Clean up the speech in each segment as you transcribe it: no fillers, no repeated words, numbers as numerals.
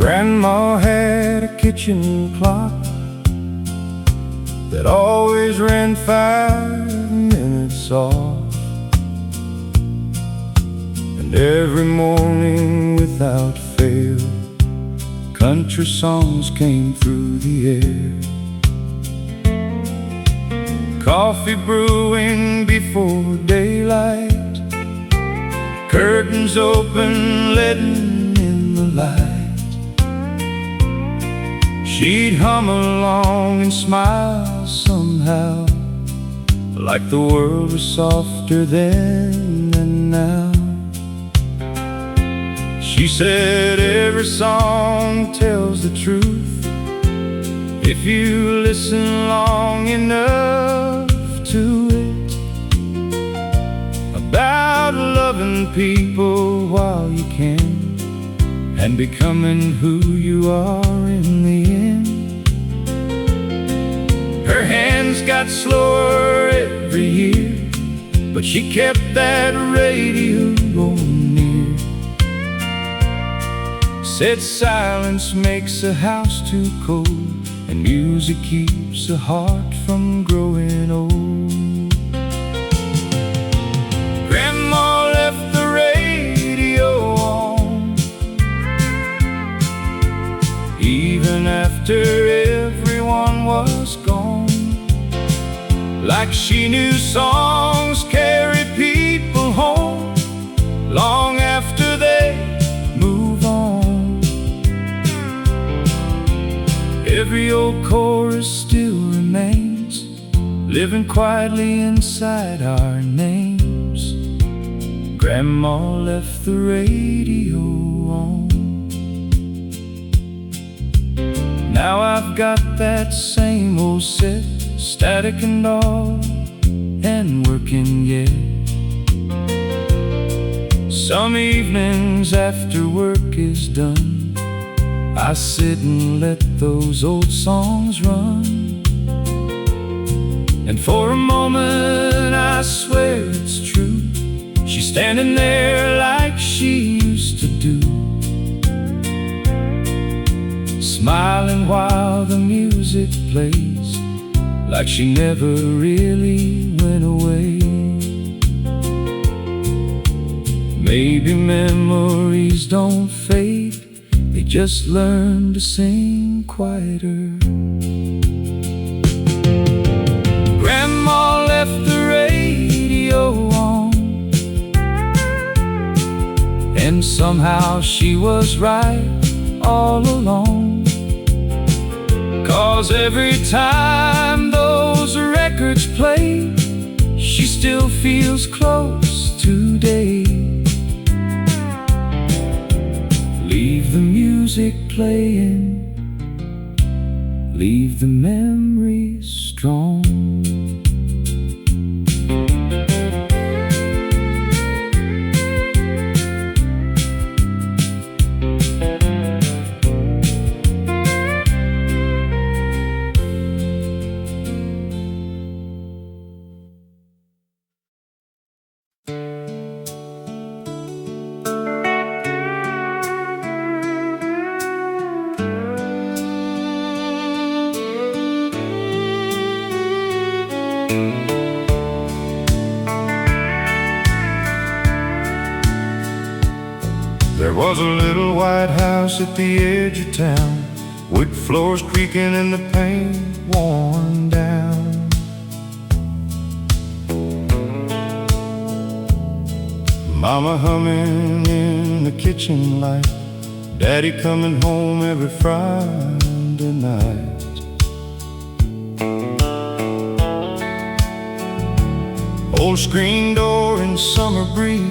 Grandma had a kitchen clock that always ran 5 minutes off, and every morning without fail, country songs came through the air. Coffee brewing before daylight, curtains open, letting in the light. She'd hum along and smile somehow, like the world was softer then than now. She said every song tells the truth if you listen long enough to it, about loving people while you can, and becoming who you are in the end. Her hands got slower every year, but she kept that radio going near. Said silence makes a house too cold, and music keeps a heart from growing old. Grandma left the radio on, even after everyone was gone, like she knew songs carry people home long after they move on. Every old chorus still remains, living quietly inside our names. Grandma left the radio on. Now I've got that same old set, static and all, and working yet. Some evenings after work is done, I sit and let those old songs run, and for a moment I swear it's true, she's standing there like she used to do, smiling while the music plays, like she never really went away. Maybe memories don't fade, they just learn to sing quieter. Grandma left the radio on, and somehow she was right all along, 'cause every time those records play, she still feels close today. Leave the music playing, leave the memories strong. There was a little white house at the edge of town, wood floors creaking and the paint worn down. Mama humming in the kitchen light, Daddy coming home every Friday night. Old screen door and summer breeze,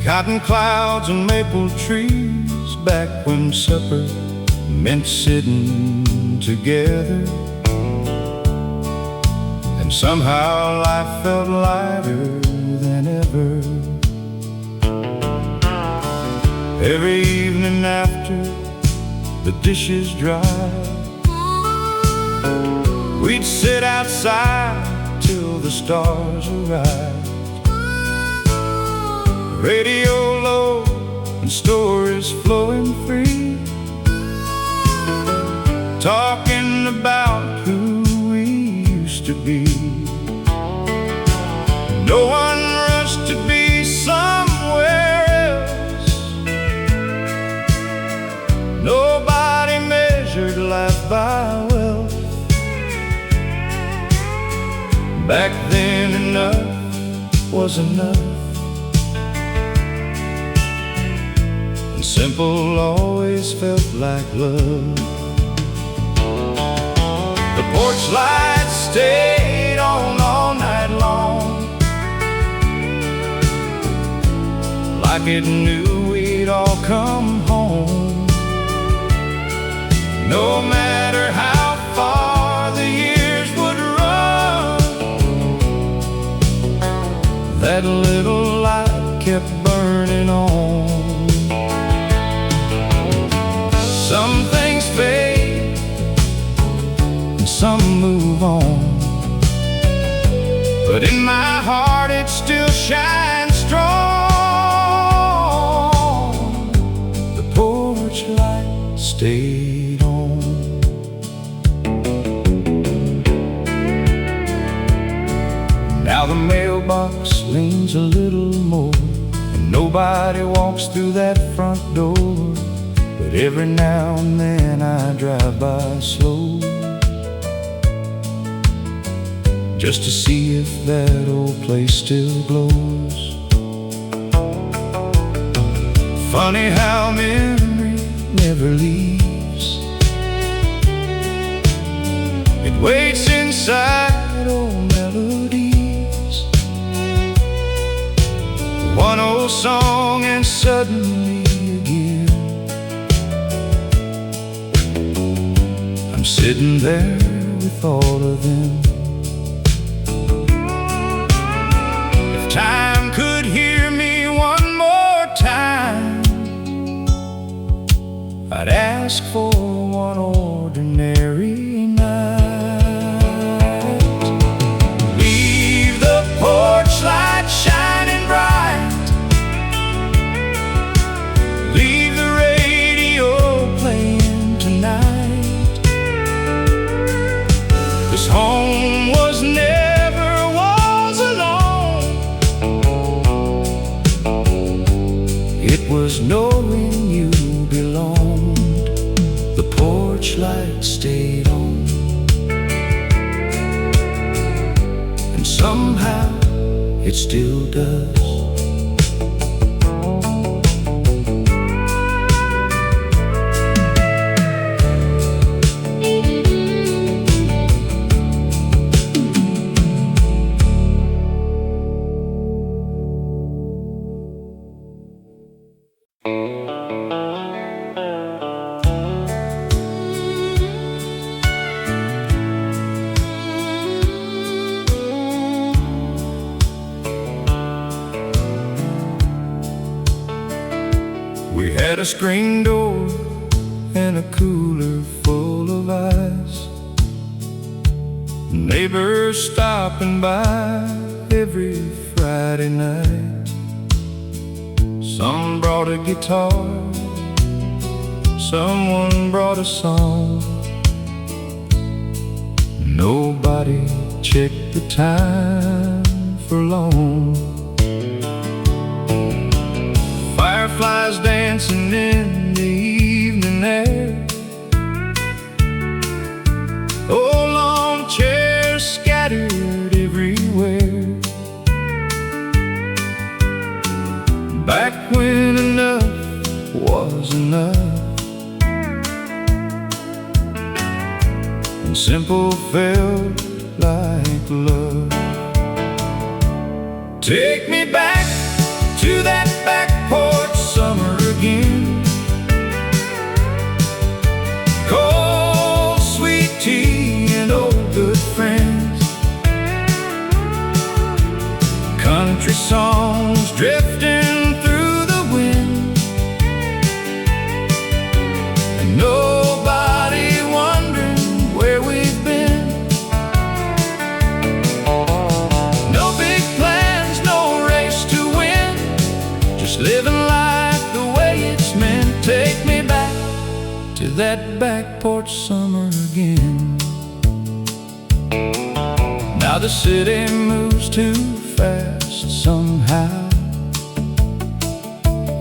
cotton clouds and maple trees, back when supper meant sitting together, and somehow life felt lighter than ever. Every evening after the dishes dried, we'd sit outside till the stars arrived. Radio low and stories flowing free, talking about who we used to be. No one rushed to be somewhere else. Nobody measured life by wealth. Back then enough was enough, and simple always felt like love. The porch light stayed on all night long, like it knew we'd all come home. No matter how far the years would run, that little light kept burning on. Some things fade and some move on, but in my heart it still shines strong. The porch light stayed on. Now the mailbox leans a little more, and nobody walks through that front door. But every now and then I drive by slow, just to see if that old place still glows. Funny how memory never leaves. It waits inside old melodies. One old song and suddenly again I'm sitting there with all of them. If time could hear me one more time, I'd ask for one ordinary night. Leave the porch light shining bright, leave the radio playing tonight. This home was never was alone. It was knowing you belonged. The porch light stayed on, and somehow it still does. We had a screen door and a cooler full of ice, neighbors stopping by every Friday night. Some brought a guitar, someone brought a song. Nobody checked the time for long. Fireflies dancing in the evening air, old lawn chairs scattered everywhere. Back when enough was enough, and simple felt like love. Take me back to that back porch summer again. Cold sweet tea and old good friends, country songs drifting through the wind, and nobody wondering where we've been. No big plans, no race to win, just living life the way it's meant. Take me back to that back porch summer again. Now the city moves too fast somehow.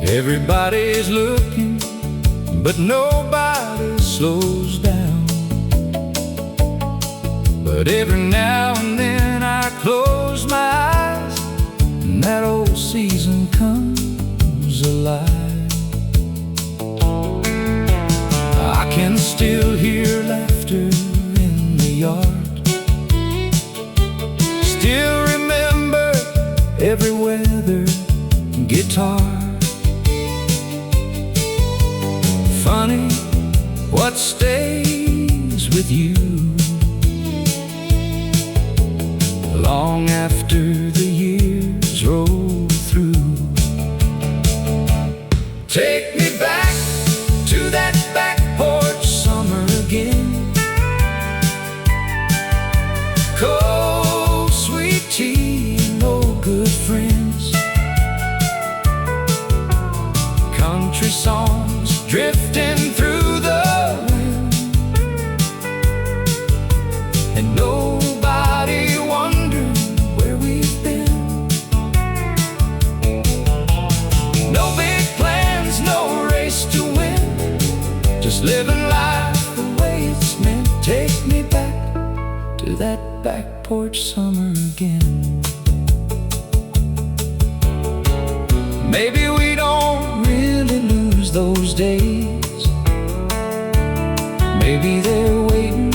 Everybody's looking, but nobody slows down. But every now and then I close my eyes, and that old season comes alive. I can still hear laughter in the yard, still remember every weather guitar. Funny what stays with you long after the years roll through. Take me back to that back porch summer again. Cold, sweet tea, no good friends, country songs drifting through the wind, and nobody wondering where we've been. No big plans, no race to win, just living life the way it's meant. Take me back to that back porch summer again. Maybe we don't really lose those days, maybe they're waiting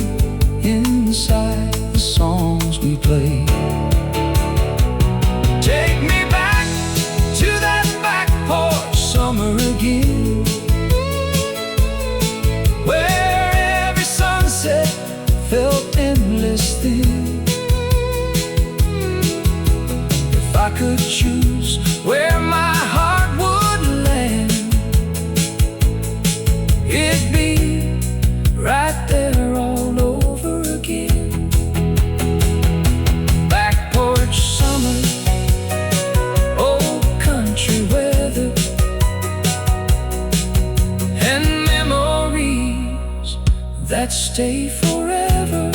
inside the songs we play. Take me back to that back porch summer again, where every sunset felt endless thin. If I could choose where my heart would land, it'd be right there all over again. Back porch summer, old country weather, and memories that stay forever.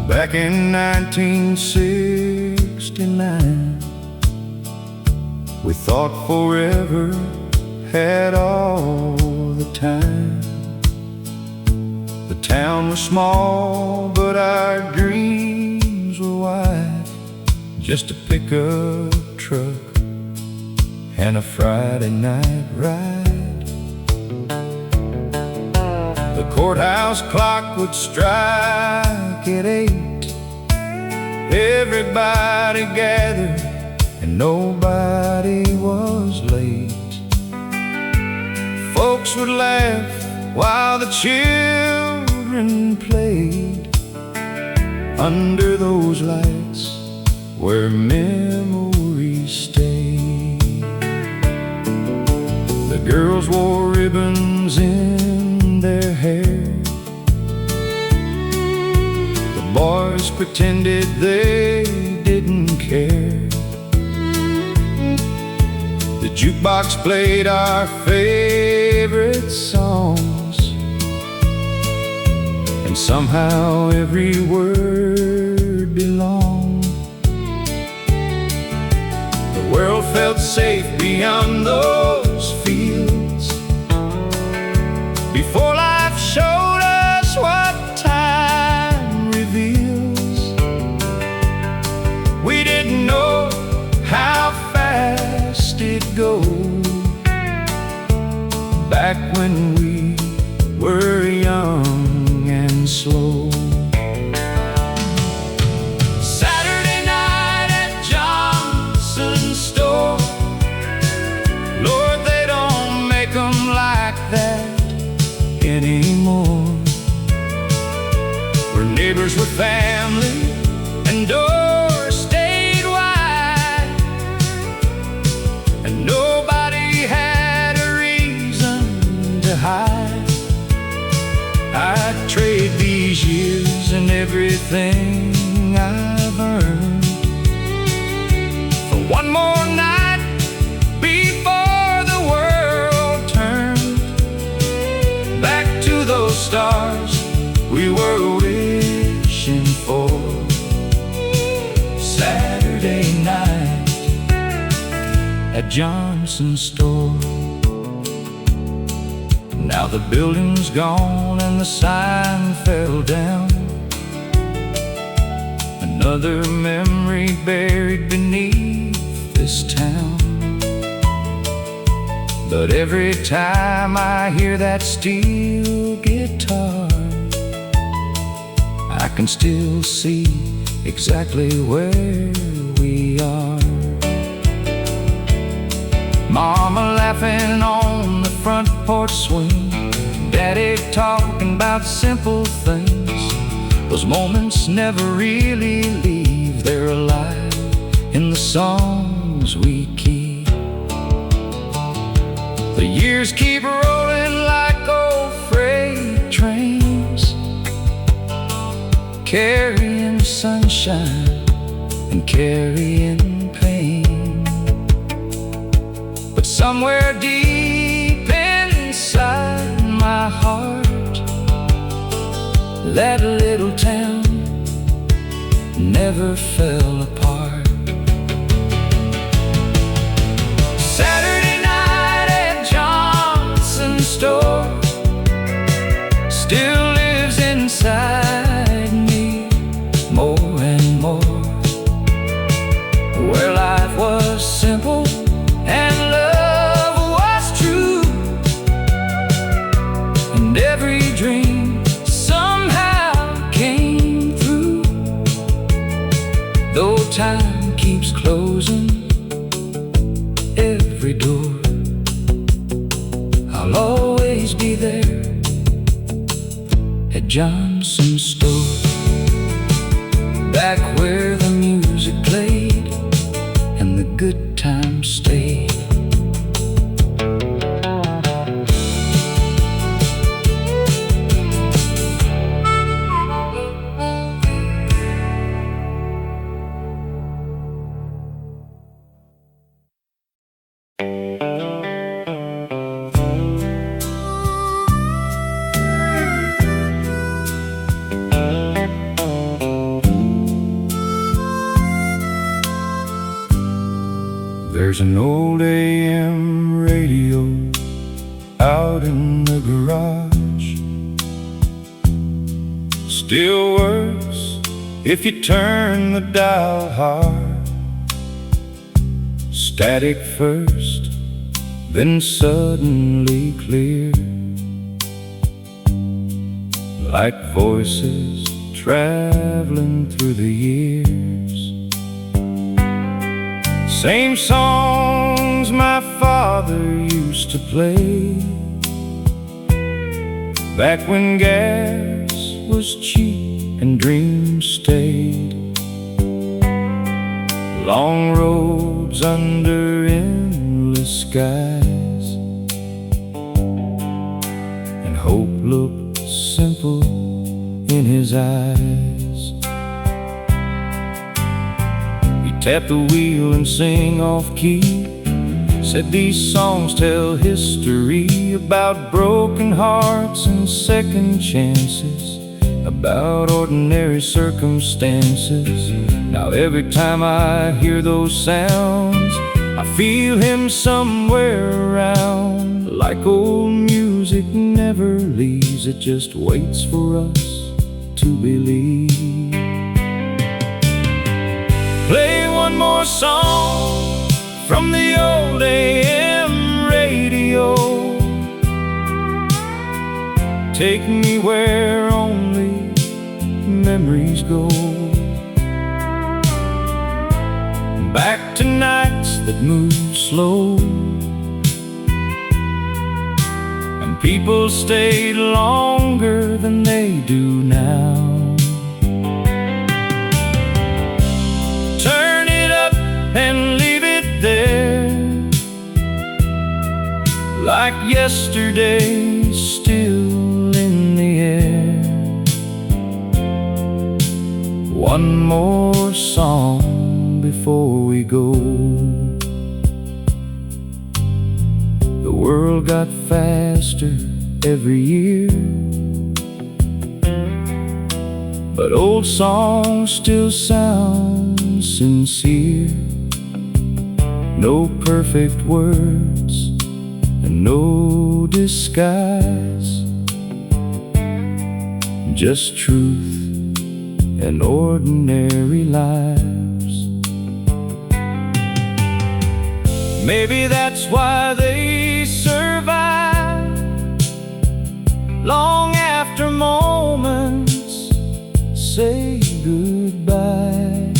Back in 1969, we thought forever had all the time. The town was small, but our dreams were wide. Just a pickup truck and a Friday night ride. The courthouse clock would strike at 8. Everybody gathered and nobody was late. Folks would laugh while the children played under those lights where memories stay. The girls wore ribbons in their hair, the boys pretended they didn't care. The jukebox played our favorite songs, and somehow every word belonged. The world felt safe beyond those fields, before life showed us what time reveals. We didn't know how fast it'd go back when we were young and slow. Saturday night at Johnson's store, Lord, they don't make 'em like that anymore. Where neighbors were family and doors stayed wide, everything I've earned for one more night before the world turned back to those stars we were wishing for. Saturday night at Johnson's store. Now the building's gone and the sign fell down. Another memory buried beneath this town. But every time I hear that steel guitar, I can still see exactly where we are. Mama laughing on the front porch swing, Daddy talking about simple things. Those moments never really leave, they're alive in the songs we keep. The years keep rolling like old freight trains, carrying sunshine and carrying pain. But somewhere deep inside my heart, that little town never fell apart. Saturday night at Johnson's store still lives inside me more and more, where life was simple and love was true, and every dream somehow came through. Though time keeps closing every door, I'll always be there at Johnson's store, back where the music played and the good times stayed. There's an old AM radio out in the garage. Still works if you turn the dial hard. Static first, then suddenly clear, like voices traveling through the years. Same songs my father used to play, back when gas was cheap and dreams stayed. Long roads under endless skies, and hope looked simple in his eyes. Tap the wheel and sing off-key, said these songs tell history about broken hearts and second chances, about ordinary circumstances. Now every time I hear those sounds, I feel him somewhere around, like old music never leaves, it just waits for us to believe. Play one more song from the old AM radio, take me where only memories go, back to nights that move slow, and people stayed longer than they do now. And leave it there, like yesterday still in the air. One more song before we go. The world got faster every year, but old songs still sound sincere. No perfect words and no disguise, just truth and ordinary lives. Maybe that's why they survive long after moments say goodbye,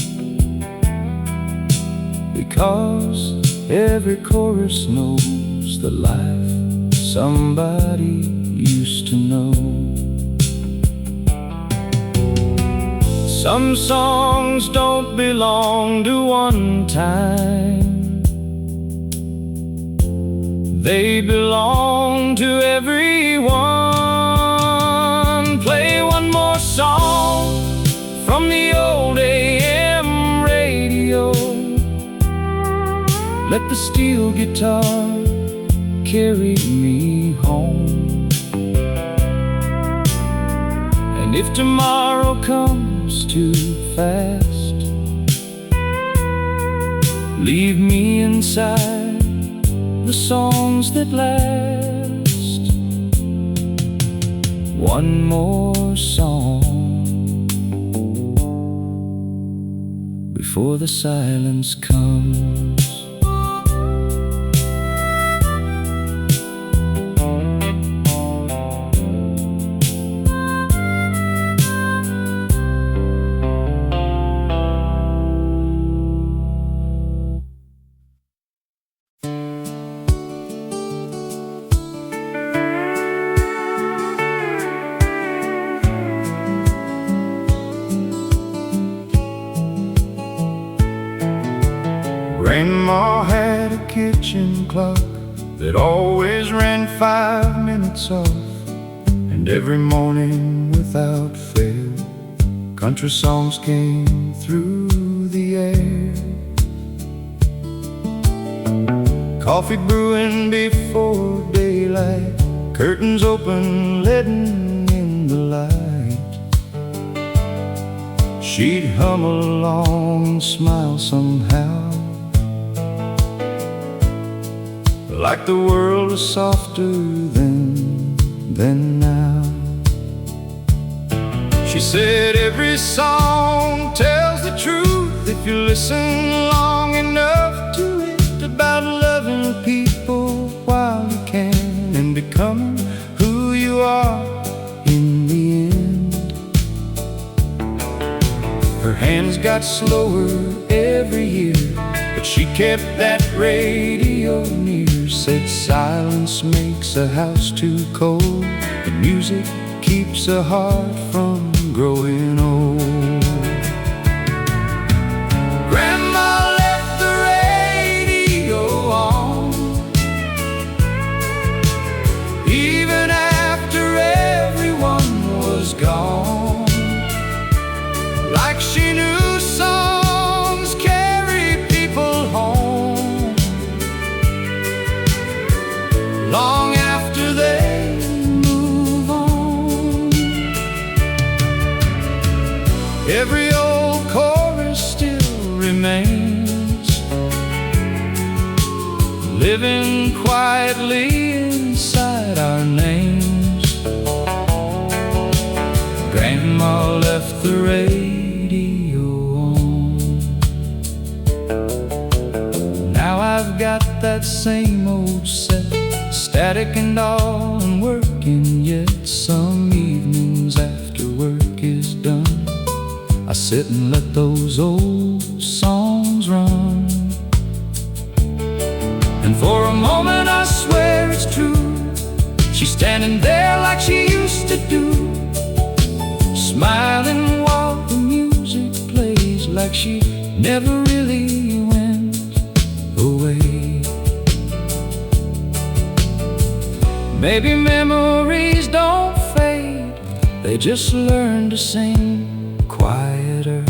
because every chorus knows the life somebody used to know. Some songs don't belong to one time, they belong to everyone. Play one more song from the old AM radio. Let the steel guitar carry me home. And if tomorrow comes too fast, leave me inside the songs that last. One more song before the silence comes. Grandma had a kitchen clock that always ran 5 minutes off, and every morning without fail, country songs came through the air. Coffee brewing before daylight, curtains open, leaden in the light. She'd hum along and smile somehow, like the world was softer than now. She said every song tells the truth if you listen long enough to it, about loving people while you can and becoming who you are in the end. Her hands got slower every year, but she kept that radio near. Said silence makes a house too cold, and music keeps a heart from growing old. Grandma left the radio on, even after everyone was gone, like she knew songs carry people home long after they move on. Every old chorus still remains, living quietly inside our names. Grandma left the radio on. Now I've got that same old set, static and all, and working yet. Some evenings after work is done, I sit and let those old songs run. And for a moment I swear it's true, she's standing there like she used to do, smiling while the music plays, like she never really went away. Maybe memories don't fade, they just learn to sing quieter.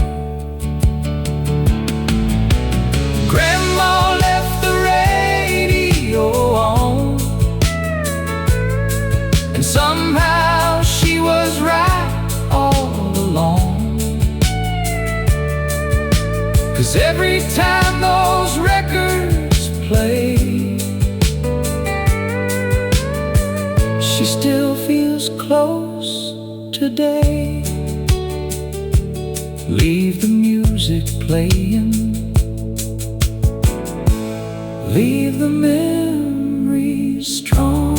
'cause every time those records play, she still feels close today. Leave the music playing, leave the memories strong.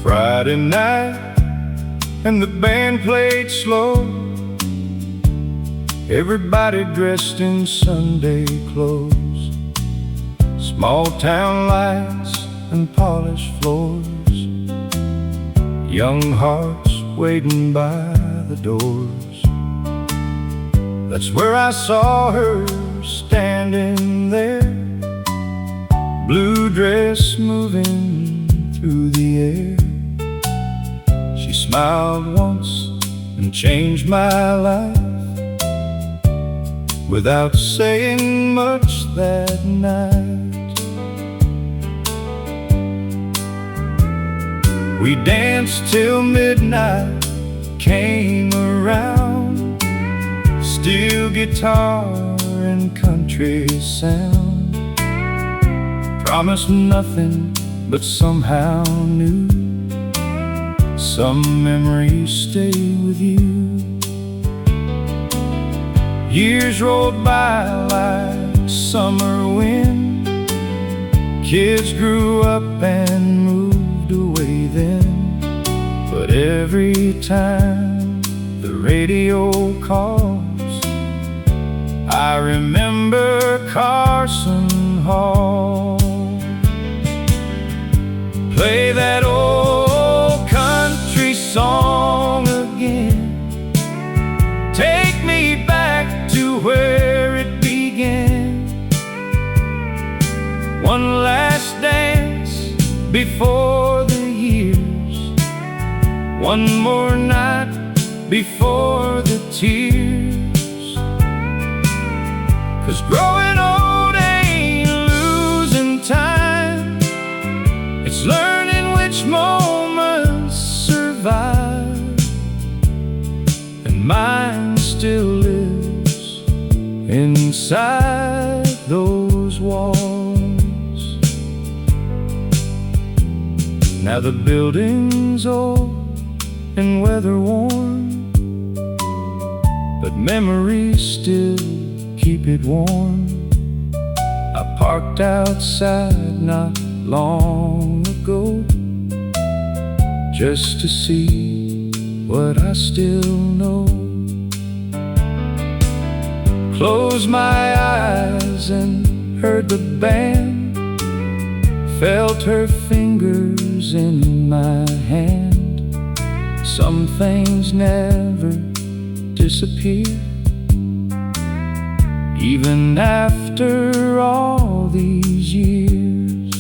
Friday night, and the band played slow. Everybody dressed in Sunday clothes. Small town lights and polished floors. Young hearts waiting by the doors. That's where I saw her standing there, blue dress moving through the air. She smiled once and changed my life, without saying much that night. We danced till midnight came around, steel guitar and country sound. Promised nothing, but somehow knew some memories stay with you. Years rolled by like summer wind. Kids grew up and moved away then. But every time the radio calls, I remember Carson Hall. Play that old country song again. Take me back to where it began. One last dance before the years. One more night before the tears. 'Cause growing old ain't losing time. It's learning which moments survive. And mine still lives inside those walls. Now the building's old and weather worn, but memories still keep it warm. I parked outside not long ago, just to see what I still know. Closed my eyes and heard the band, felt her fingers in my hand. Some things never disappear, even after all these years.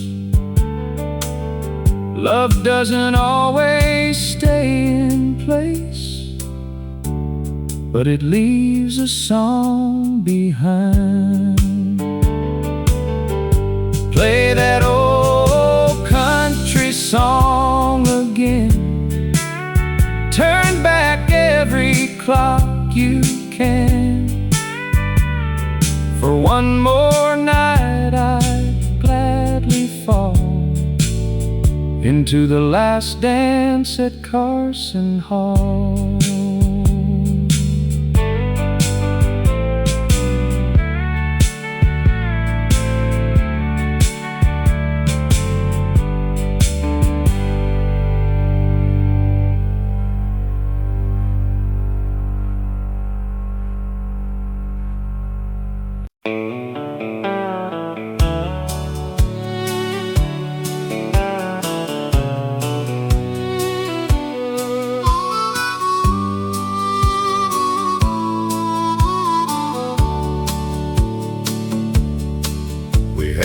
Love doesn't always stay in place, but it leaves a song behind. Play that old country song again. Turn back every clock you can. For one more night I'd gladly fall into the last dance at Carson Hall.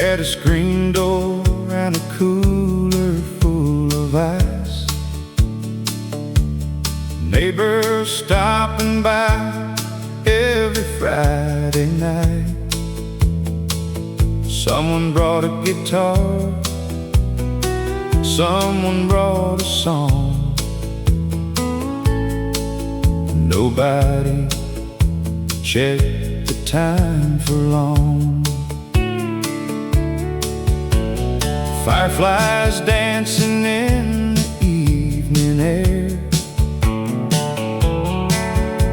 had a screen door and a cooler full of ice. Neighbors stopping by every Friday night. Someone brought a guitar, someone brought a song. Nobody checked the time for long. Fireflies dancing in the evening air.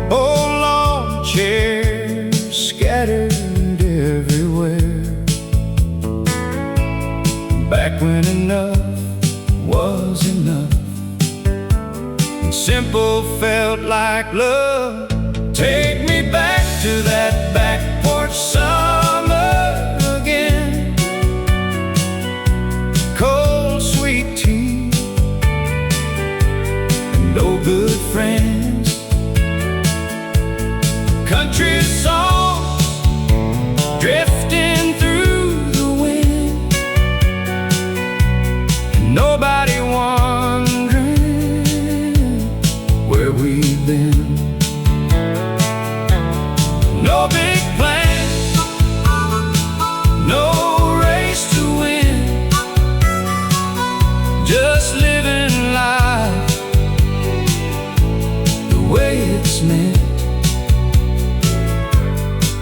Old lawn chairs scattered everywhere. Back when enough was enough and simple felt like love. Take me back to that back porch summer again. Cold sweet tea and no good friends. Country songs drifting through the wind, and nobody wondering where we've been. No big plans, no race to win, just living life the way it's meant.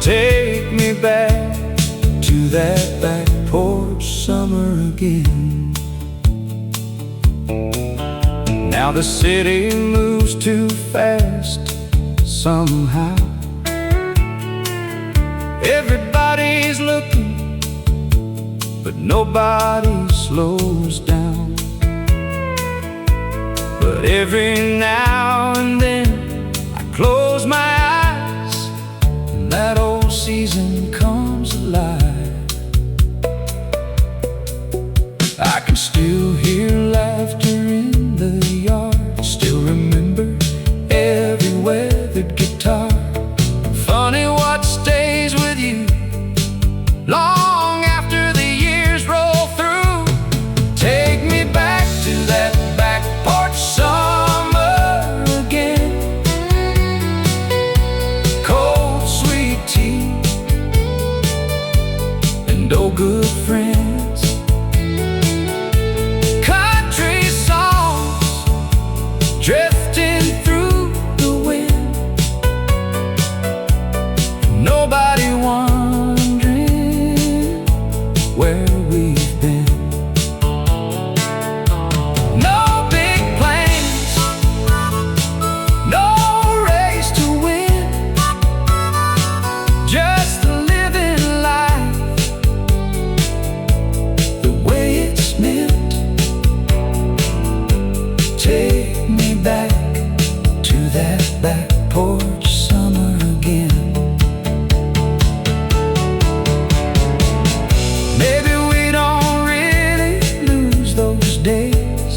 Take me back to that back porch summer again. Now the city moves too fast somehow. Everybody's looking, but nobody slows down. But every now and then I close my eyes and that old season comes alive. I can still hear laughter in the yard, still remember every weathered guitar. Funny what stays with you long after the years roll through. Take me back to that back porch summer again. Cold sweet tea and oh good friends. Country songs drifting through the wind. Nobody wondering where we've been. No big plans, no race to win, just living life the way it's meant. Take me back to that back porch summer again. Maybe we don't really lose those days.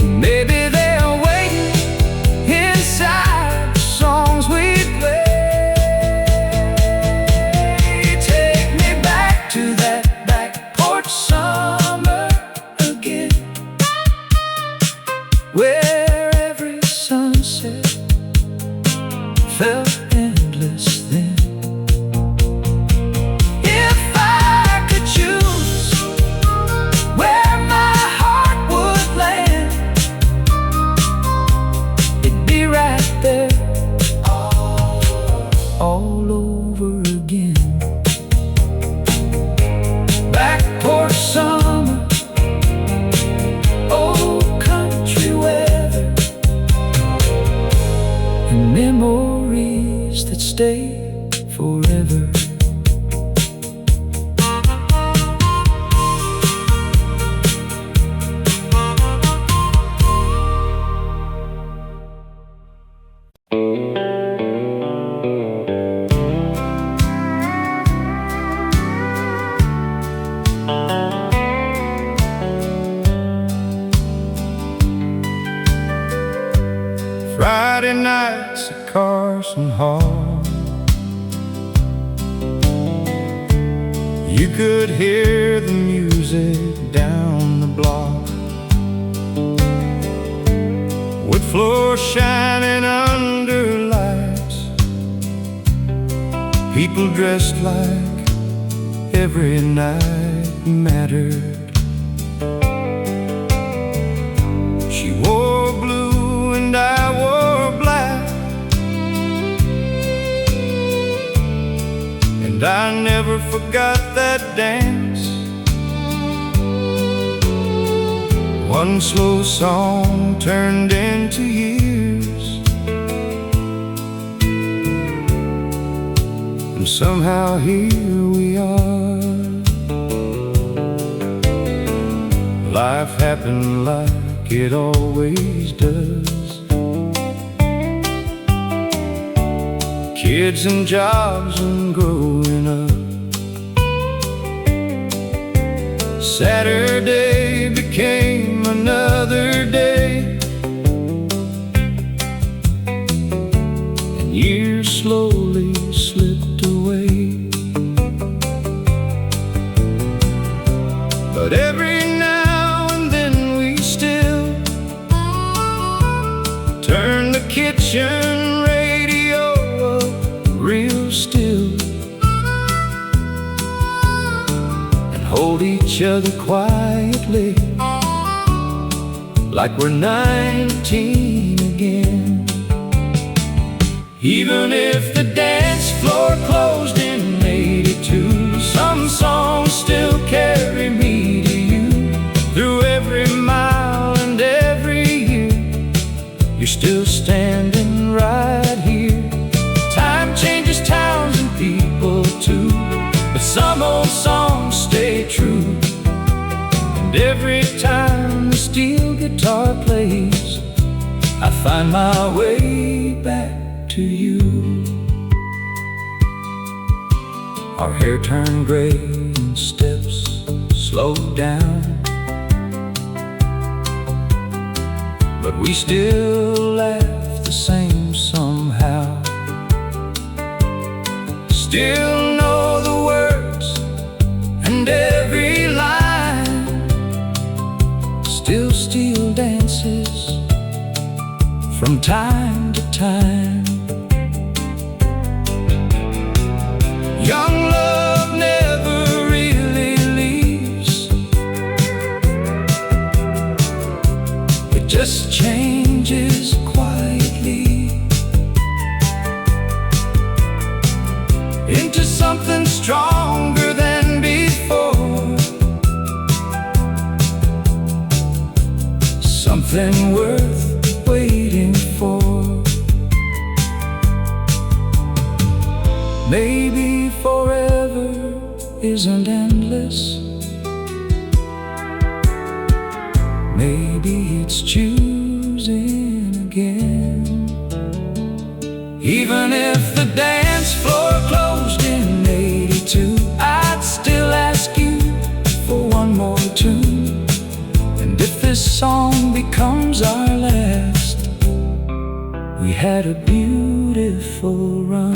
Maybe they're waiting inside the songs we play. Take me back to that back porch summer again, where every sunset felt endless then. If I could choose where my heart would land, it'd be right there all over again. Back porch summer, old country weather, and memories that stay forever. Friday nights at Carson Hall, You could hear the music down the block, wood floor shining under lights, people dressed like every night mattered. She wore blue and I wore black, and I never forgot that dance. One slow song turned into years, and somehow here we are. Life happened like it always does. Kids and jobs and growing up. Saturday became another day, and years slowly slipped away. But every now and then we still turn the kitchen radio up real still, hold each other quietly, like we're 19 again. Even if the dance floor closed in '82, some songs still carry me to you. Through every mile and every year, you're still standing right here. Time changes towns and people too, but some old songs stay true. And every time the steel guitar plays, I find my way back to you. Our hair turned gray and steps slowed down, but we still laugh the same somehow. Still know the words and every line, still steel dances from time to time. Young love never really leaves, it just changes quietly into something stronger than before, something worth waiting for. Maybe forever isn't endless, maybe it's choosing again. Even if the dance floor closed in '82, I'd still ask you for one more tune. And if this song becomes our last, we had a beautiful run.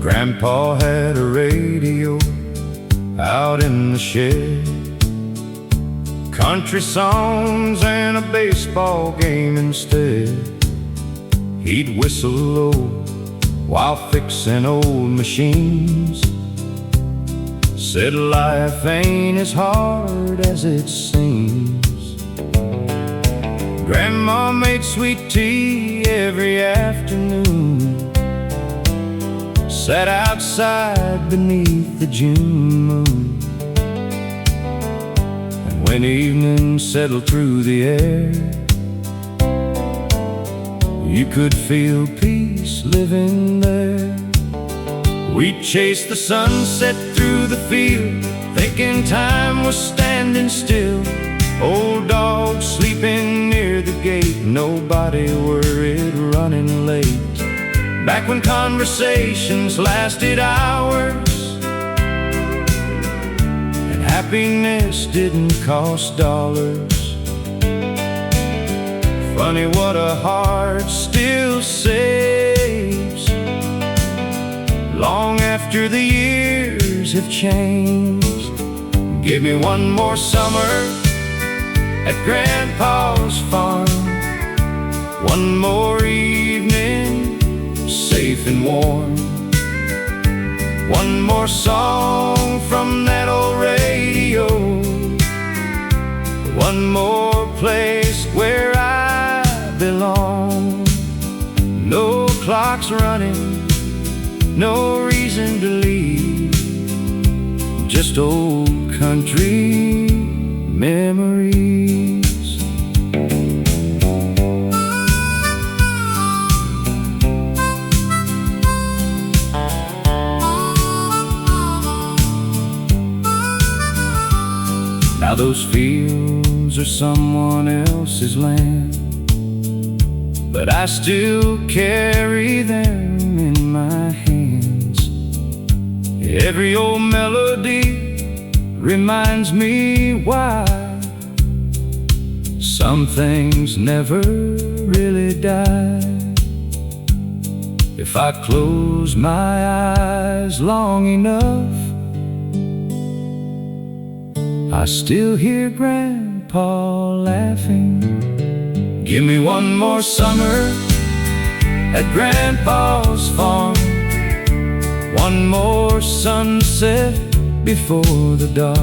Grandpa had a radio out in the shed, country songs and a baseball game instead. He'd whistle low while fixing old machines, said life ain't as hard as it seems. Grandma made sweet tea every afternoon, sat outside beneath the June moon, and when evening settled through the air, you could feel peace living there. We'd chase the sunset through the field, thinking time was standing still. Old dogs sleeping near the gate, nobody worried running late. back when conversations lasted hours and happiness didn't cost dollars. Funny what a heart still saves long after the years have changed. Give me one more summer at Grandpa's farm, one more evening safe and warm, one more song from that old radio, one more place where I belong. No clocks running, no reason to leave, just old country memories. Now those fields are someone else's land, but I still carry them in my hands. Every old melody reminds me why some things never really die. If I close my eyes long enough, I still hear Grandpa laughing. Give me one more summer at Grandpa's farm, one more sunset before the dark.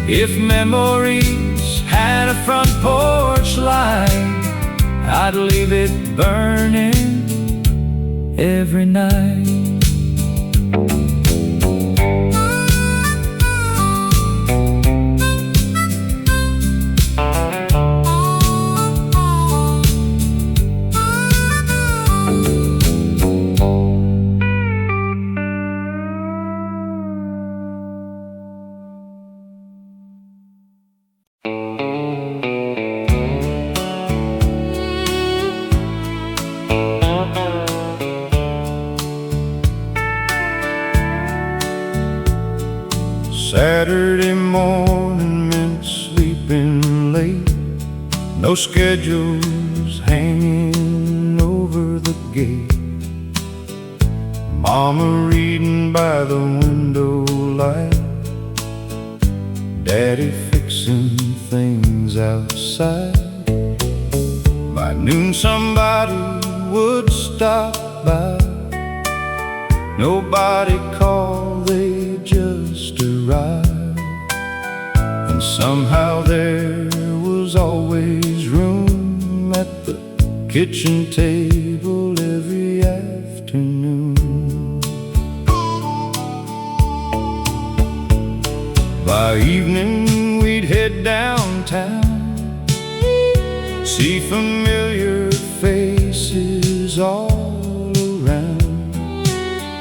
If memories had a front porch light, I'd leave it burning every night. Saturday morning meant sleeping late, no schedules hanging over the gate. Mama reading by the window light, Daddy fixing things outside. By noon somebody would stop by, nobody called, they just arrived. And somehow there was always room at the kitchen table every afternoon. By evening we'd head downtown, see familiar faces all around.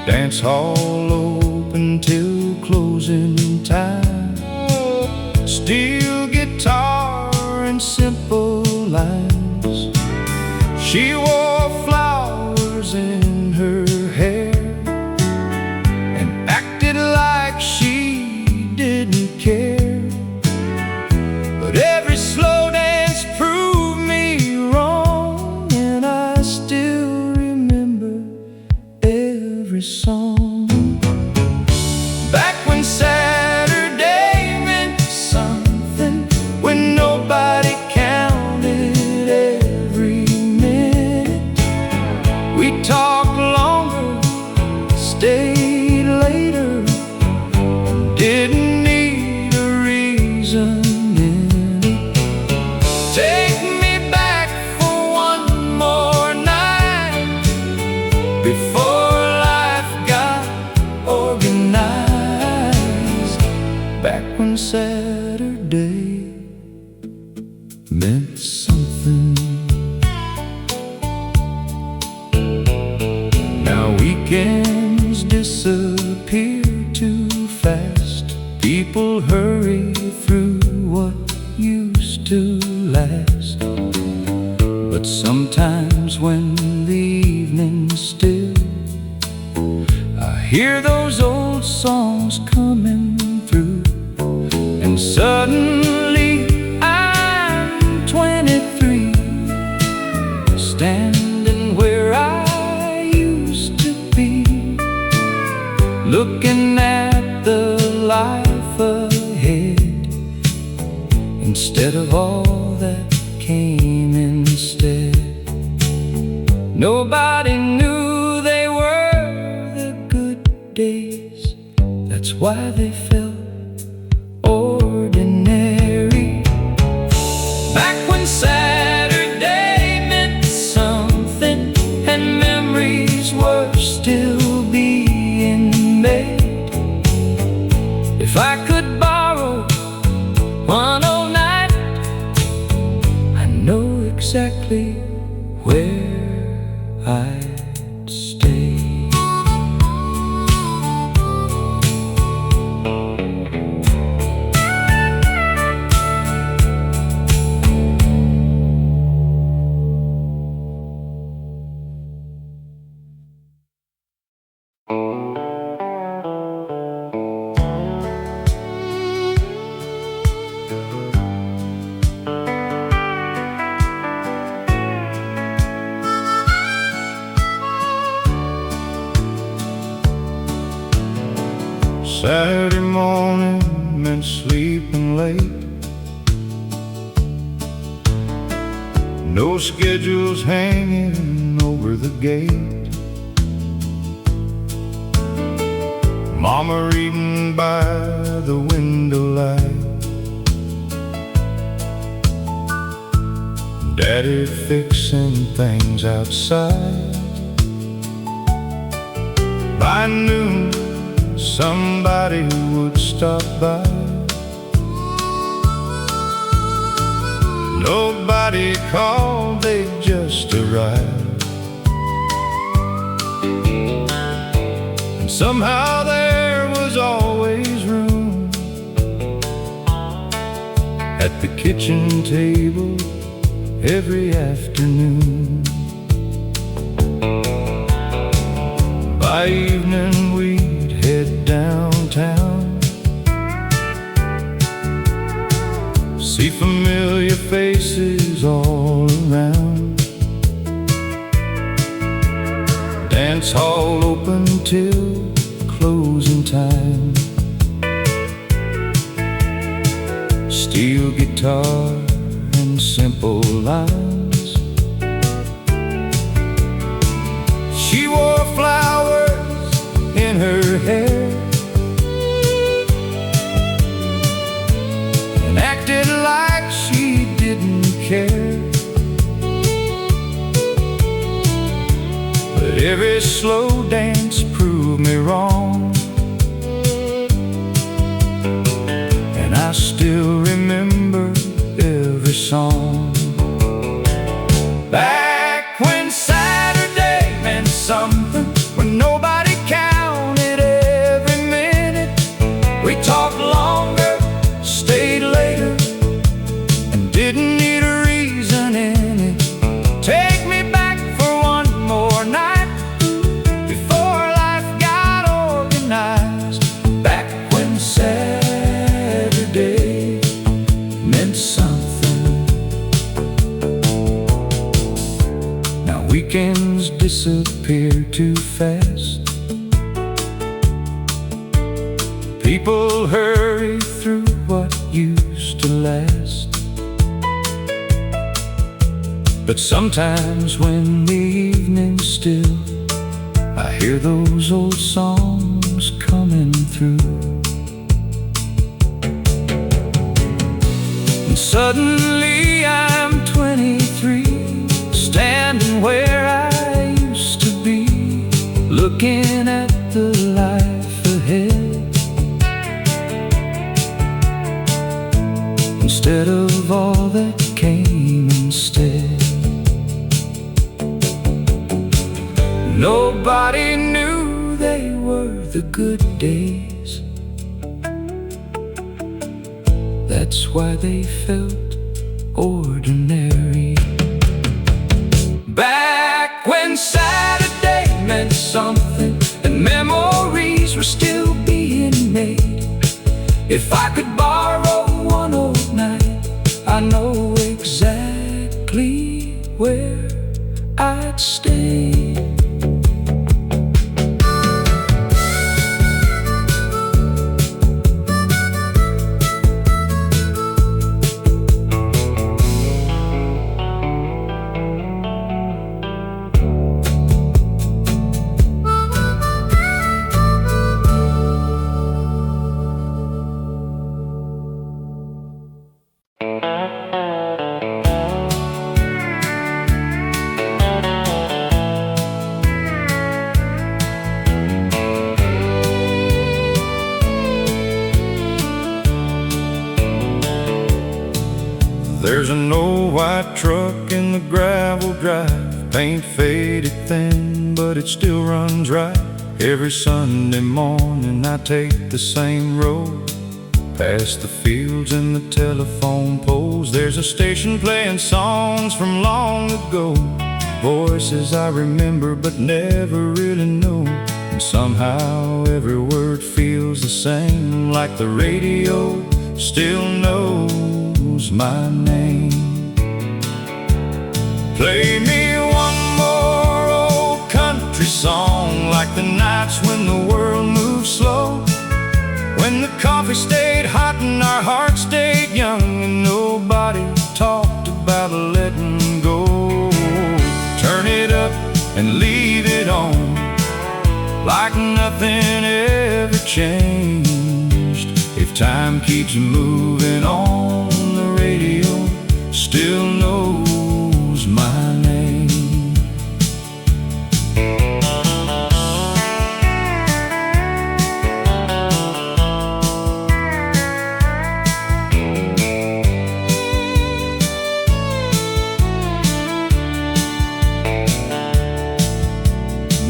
Dance hall open till closing time, steel guitar and simple lines. She wore flowers in her hair and acted like she didn't care. But every slow dance proved me wrong, and I still remember every song. Back when Saturday meant something, when nobody counted every minute, we talked sometimes when the evening's still, I hear those old songs coming through, and suddenly I'm 23, standing where I used to be, looking at the life ahead instead of all that came instead. Nobody knew they were the good days. That's why they felt ordinary. Back when Saturday meant something and memories were still being made. If I could borrow one old night, I know exactly where I'd stay. Saturday morning meant sleeping late. No schedules hanging over the gate. Mama reading by the window light. Daddy fixing things outside. By noon somebody would stop by. Nobody called, they just arrived. And somehow there was always room at the kitchen table every afternoon. By evening we'd head downtown, see familiar faces all around. Dance hall open till closing time. Steel guitar and simple lines. She wore flowers in her hair and acted like she didn't care. But every slow dance proved me wrong, and I still remember every song. Back when Saturday meant something, when nobody counted every minute. We talked longer, stayed later, and didn't need a reason in it. Take me back for one more night before life got organized. Back when Saturday meant something. Now weekends disappear too fast. People hurry through what used to last. But sometimes when the evening's still, I hear those old songs coming through. And suddenly I'm 23, standing where I used to be, looking at the life ahead instead of all that came instead. Nobody knew they were the good days. That's why they felt ordinary. something, and memories were still being made. If I could borrow one old night, I know exactly where I'd stay. There's an old white truck in the gravel drive, paint faded thin, but it still runs right. Every Sunday morning I take the same road, past the fields and the telephone poles. There's a station playing songs from long ago, voices I remember but never really know. And somehow every word feels the same, like the radio still knows my name. Play me one more old country song, like the nights when the world moved slow, when the coffee stayed hot and our hearts stayed young, and nobody talked about letting go. Turn it up and leave it on, like nothing ever changed. If time keeps moving on, the radio still knows my name.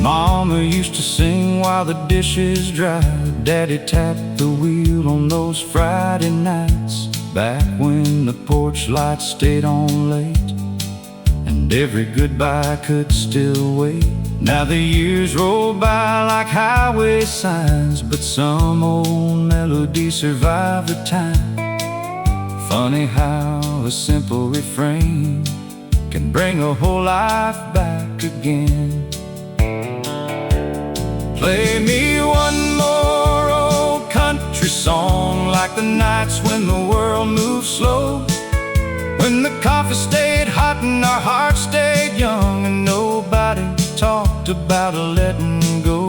Mama used to sing while the dishes dried. Daddy tapped the wheel on those Friday nights, back when the porch lights stayed on late, and every goodbye could still wait. Now the years roll by like highway signs, but some old melody survive the time. Funny how a simple refrain can bring a whole life back again. Play me one more old country song, like the nights when the world moved slow, when the coffee stayed hot and our hearts stayed young, and nobody talked about letting go.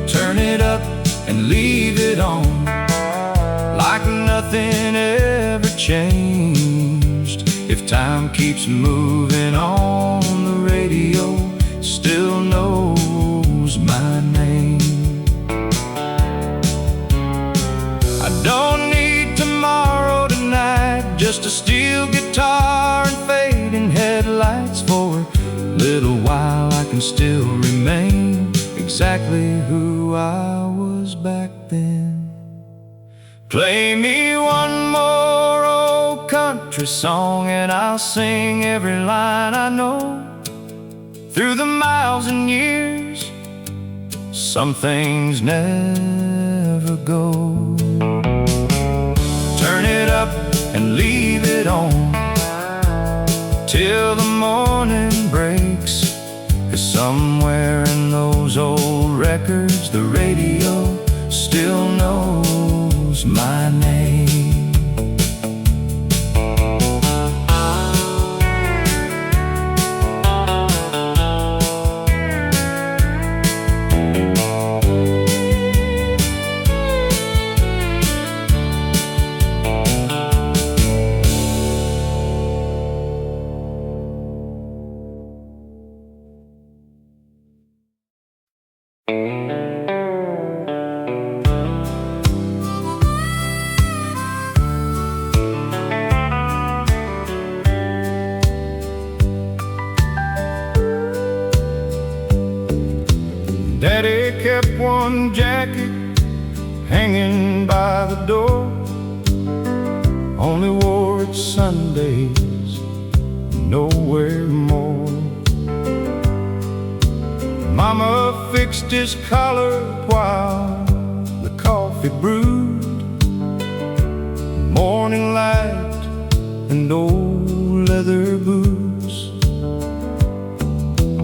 Turn it up and leave it on, like nothing ever changed. If time keeps moving on, the radio still knows my name. I don't need tomorrow tonight, just a steel guitar and fading headlights. For a little while I can still remain exactly who I was back then. Play me one more old country song, and I'll sing every line I know. Through the miles and years, some things never go. Turn it up and leave it on, till the morning breaks, 'cause somewhere in those old records, the radio still knows my name. Daddy kept one jacket hanging by the door, only wore it Sundays, nowhere more. Mama fixed his collar while the coffee brewed. Morning light and old leather boots.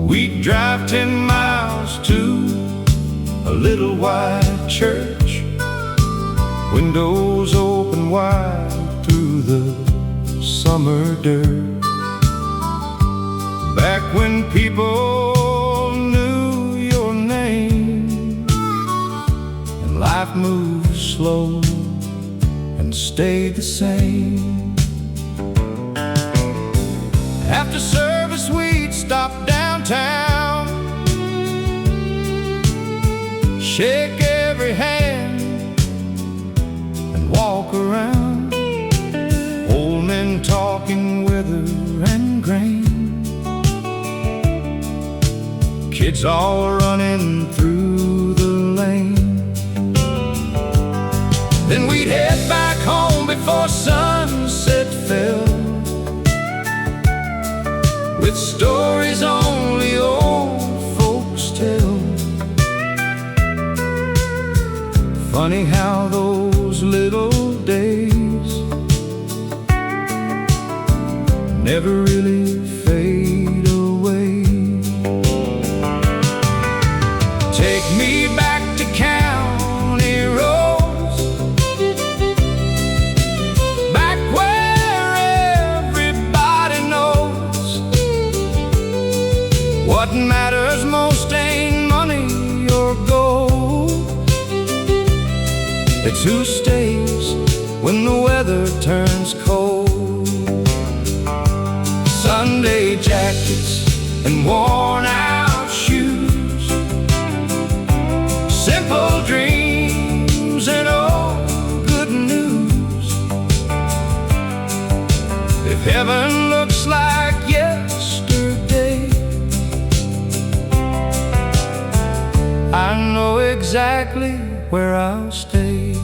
We'd drive 10 miles to a little white church, windows open wide through the summer dirt. Back when people knew your name and life moved slow and stayed the same. After service we'd stop downtown, shake every hand and walk around. Old men talking weather and grain, kids all running through the lane. Then we'd head back home before sunset fell, with stories only old folks tell. Funny how those little days never really fade away. Take me back to county roads, back where everybody knows what matters most ain't money or gold. It's who stays when the weather turns cold. Sunday jackets and worn out shoes, simple dreams and old good news. If heaven looks like yesterday, I know exactly where I'll stay.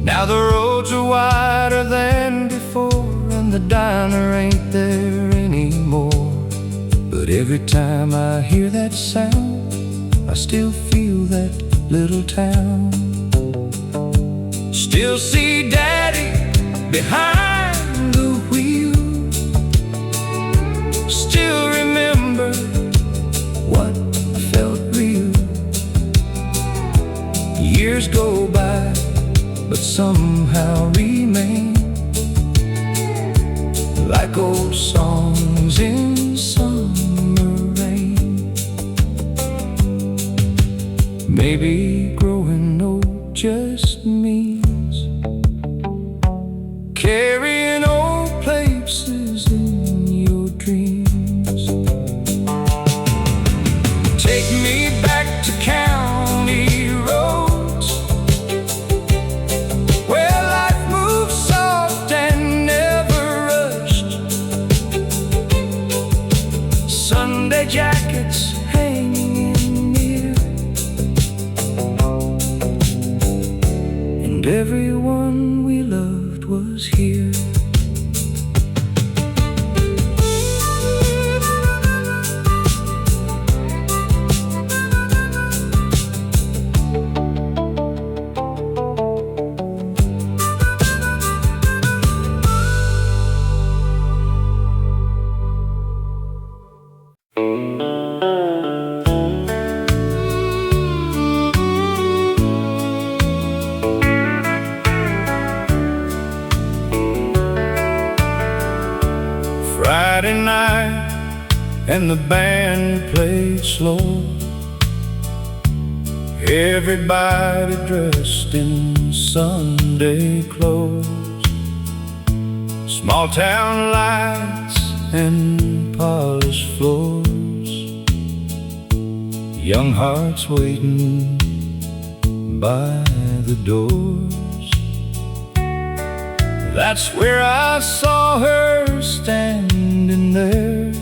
Now the roads are wider than before, and the diner ain't there anymore. But every time I hear that sound, I still feel that little town. Still see Daddy behind the wheel, still remember what felt real. Years go by, but somehow remain like old songs in summer rain. Maybe growing old just means carrying old places in your dreams. Take me back to county roads, where life moves soft and never rushed. Sunday jackets hanging in near, and everyone we loved was here. Friday night and the band played slow, everybody dressed in Sunday clothes. Small town lights and polished floors, young hearts waiting by the doors. That's where I saw her standing there,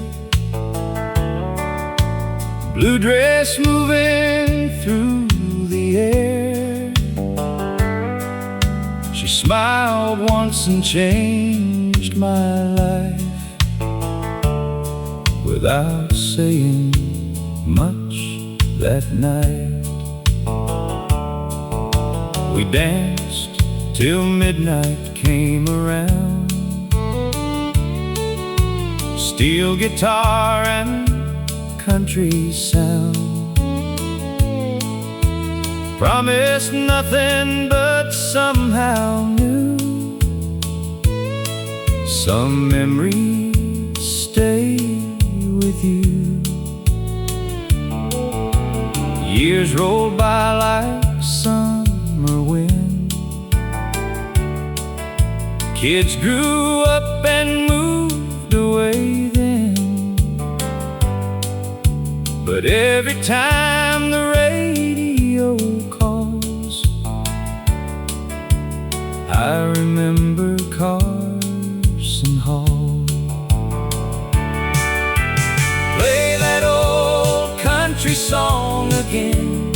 blue dress moving through the air. She smiled once and changed my life without saying much that night. We danced till midnight came around. Steel guitar and country sound. Promised nothing but somehow knew some memories stay with you. Years rolled by like summer wind. Kids grew up and moved away then. But every time the radio calls, I remember Carson Hall. Play that old country song again.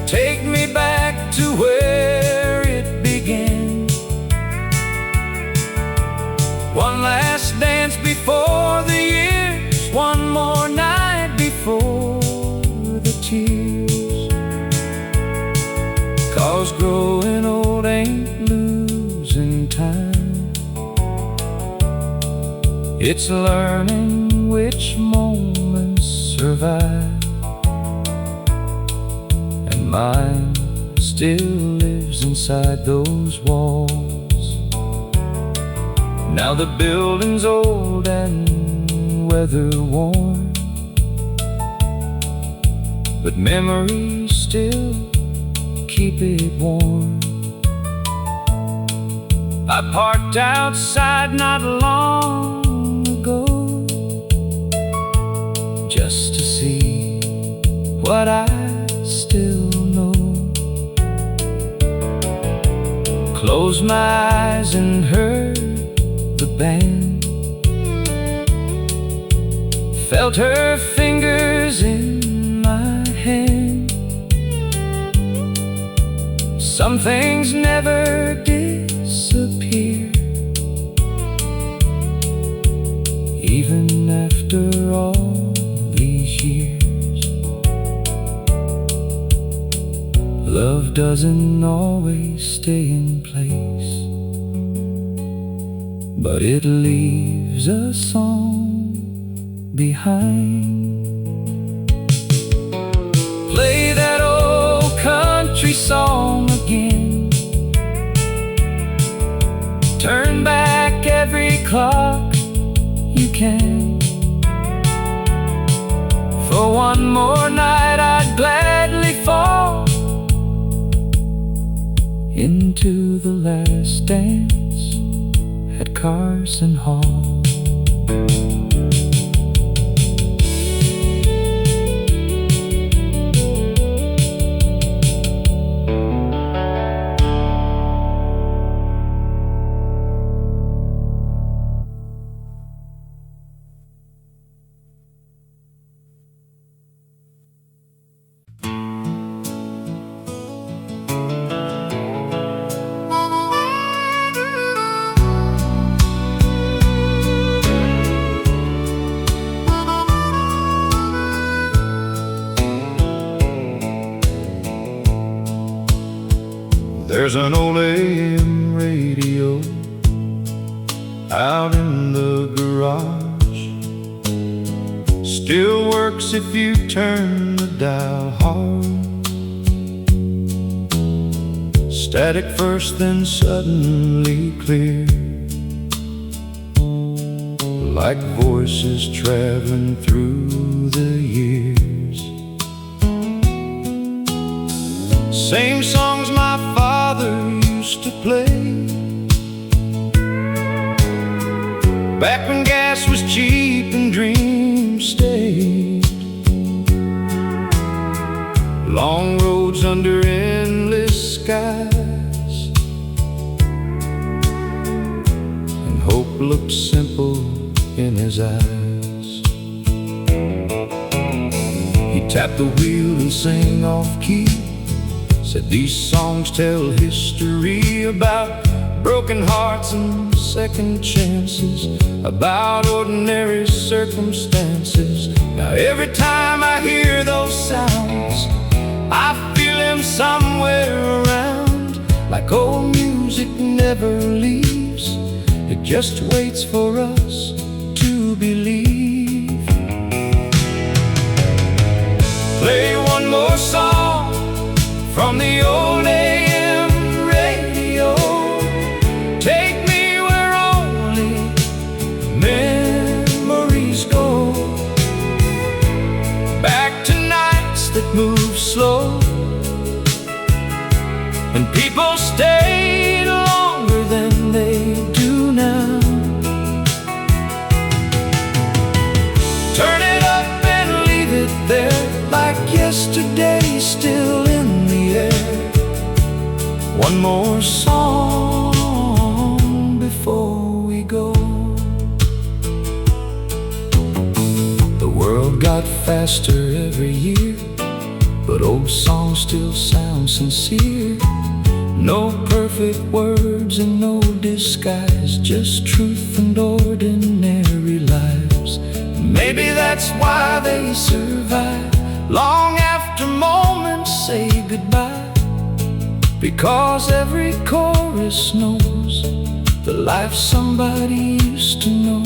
Take me back to where it began. One last dance before the years, one more night before the tears. 'Cause growing old ain't losing time. It's learning which moments survive. And mine still lives inside those walls. Now the building's old and weather-worn, but memories still keep it warm. I parked outside not long ago, just to see what I still know. Closed my eyes and heard the band. Felt her fingers in my hand. Some things never disappear, even after all these years. Love doesn't always stay in place, but it leaves a song behind. Play that old country song again. Turn back every clock you can. For one more night I'd gladly fall into the last dance at Carson Hall. There's an old AM radio out in the garage. Still works if you turn the dial hard. Static first, then suddenly clear, like voices traveling through the years. Same songs my father used to play, back when gas was cheap and dreams stayed. Long roads under endless skies, and hope looked simple in his eyes. He tapped the wheel and sang off key, said these songs tell history about broken hearts and second chances, about ordinary circumstances. Now every time I hear those sounds, I feel them somewhere around, like old music never leaves. It just waits for us to believe. Play one more song from the old AM radio. Take me where only memories go, back to nights that move slow, and people stayed longer than they do now. Turn it up and leave it there, like yesterday still in the air. One more song before we go. The world got faster every year, but old songs still sound sincere. No perfect words and no disguise, just truth and ordinary lives. Maybe that's why they survive long after moments say goodbye, because every chorus knows the life somebody used to know.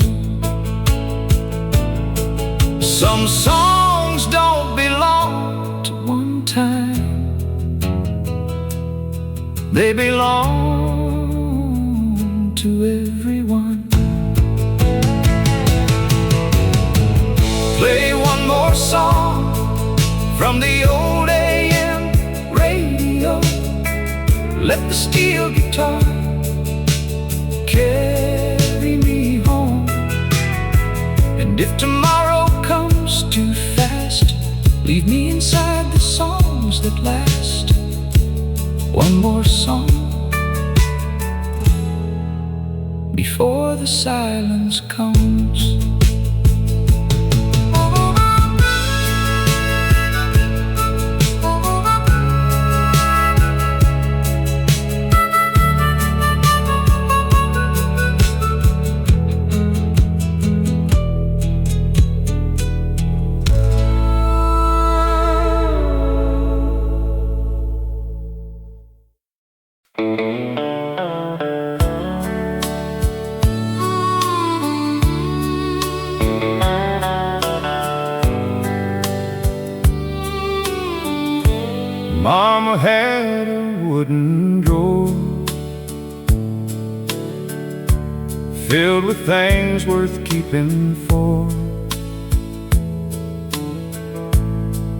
Some songs don't belong to one time, they belong to everyone. Play one more song from the old AM radio. Let the steel guitar carry me home. And if tomorrow comes too fast, leave me inside the songs that last. One more song before the silence comes. Mama had a wooden drawer filled with things worth keeping for.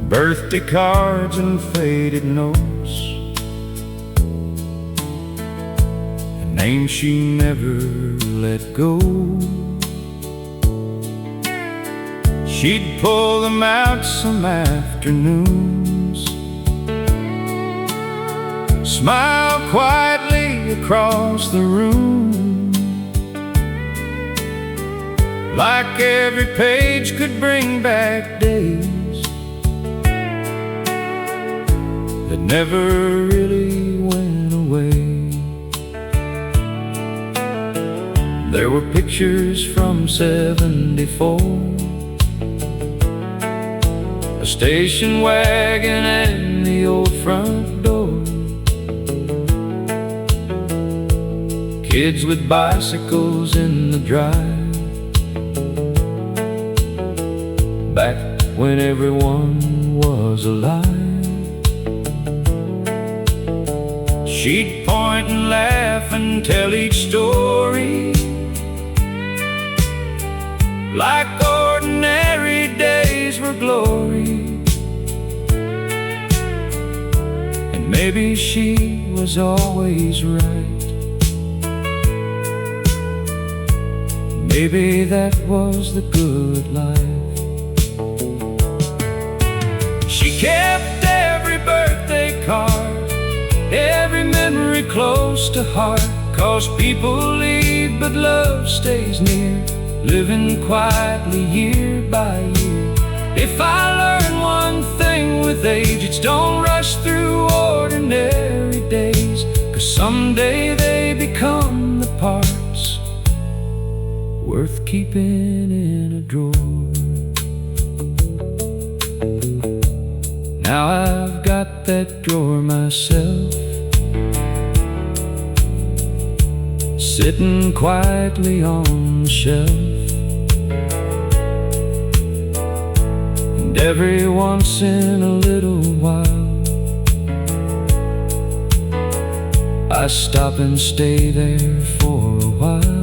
Birthday cards and faded notes, a name she never let go. She'd pull them out some afternoons, smile quietly across the room, like every page could bring back days that never really went away. There were pictures from '74, a station wagon and the old front door, kids with bicycles in the drive, back when everyone was alive. She'd point and laugh and tell each story like ordinary days were glory. And maybe she was always right, maybe that was the good life. She kept every birthday card, every memory close to heart, 'cause people leave but love stays near, living quietly year by year. If I learn one thing with age, it's don't rush through ordinary days, 'cause someday they become the parts worth keeping in a drawer. Now I've got that drawer myself, sitting quietly on the shelf. And every once in a little while I stop and stay there for a while.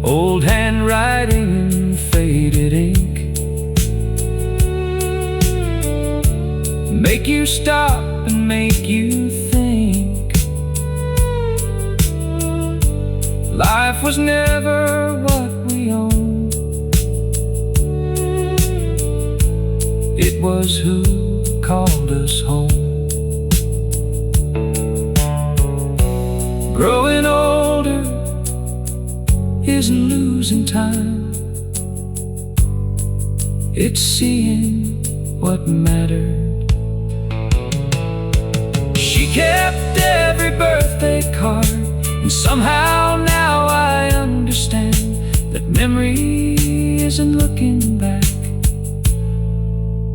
Old handwriting and faded ink make you stop and make you think. Life was never what we own, it was who called us home. Growing older isn't losing time, it's seeing what mattered. She kept every birthday card, and somehow now I understand that memory isn't looking back,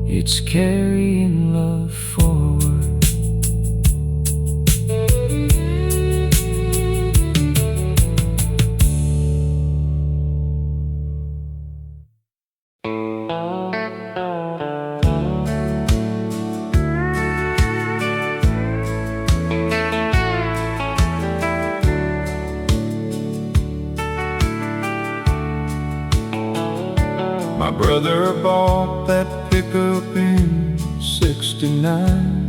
it's carrying love forward. My brother bought that pickup in '69,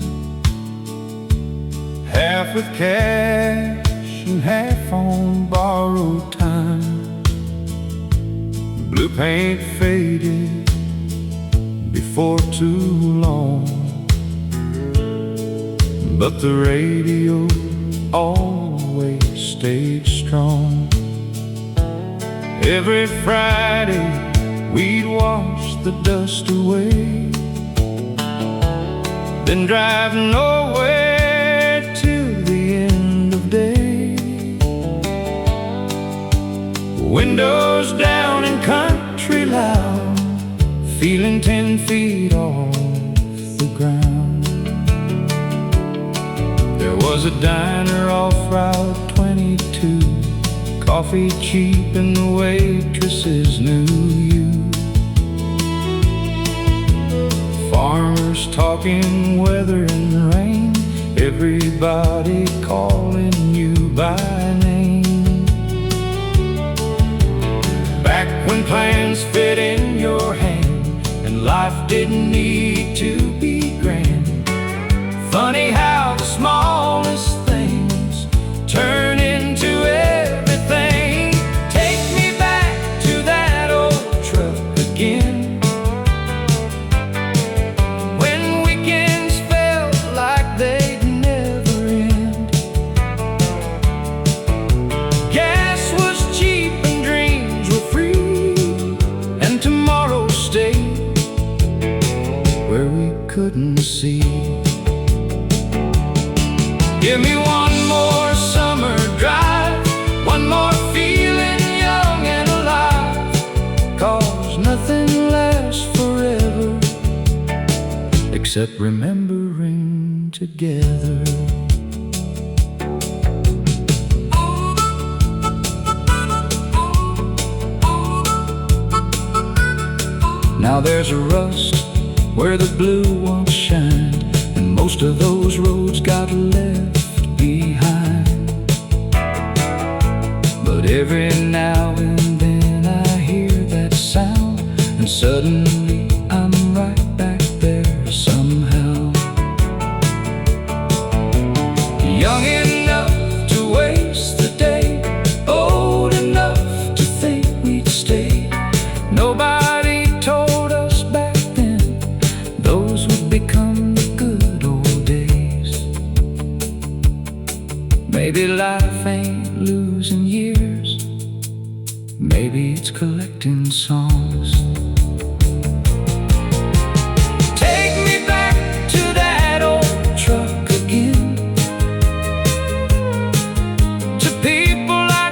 half with cash and half on borrowed time. Blue paint faded before too long, but the radio always stayed strong. Every Friday we'd wash the dust away, then drive nowhere till the end of day. Windows down and country loud, feeling 10 feet off the ground. There was a diner off Route 22, coffee cheap and the waitresses knew you. Farmers talking weather and rain, everybody calling you by name. Back when plans fit in your hand and life didn't need to be grand. Funny how the smallest things turn into everything. Take me back to that old truck again, when weekends felt like they'd never end. Gas was cheap and dreams were free, and tomorrow stayed where we couldn't see. Give me one more summer drive, one more feeling young and alive, 'cause nothing lasts forever except remembering together. Now there's a rust where the blue once shined, and most of those roads got left behind. But every now and then I hear that sound, and suddenly I'm right back there somehow. Young enough to waste the day, old enough to think we'd stay. Nobody told us back then those would become the good old days. Maybe life ain't losing years, maybe it's collecting songs. Take me back to that old truck again, to people I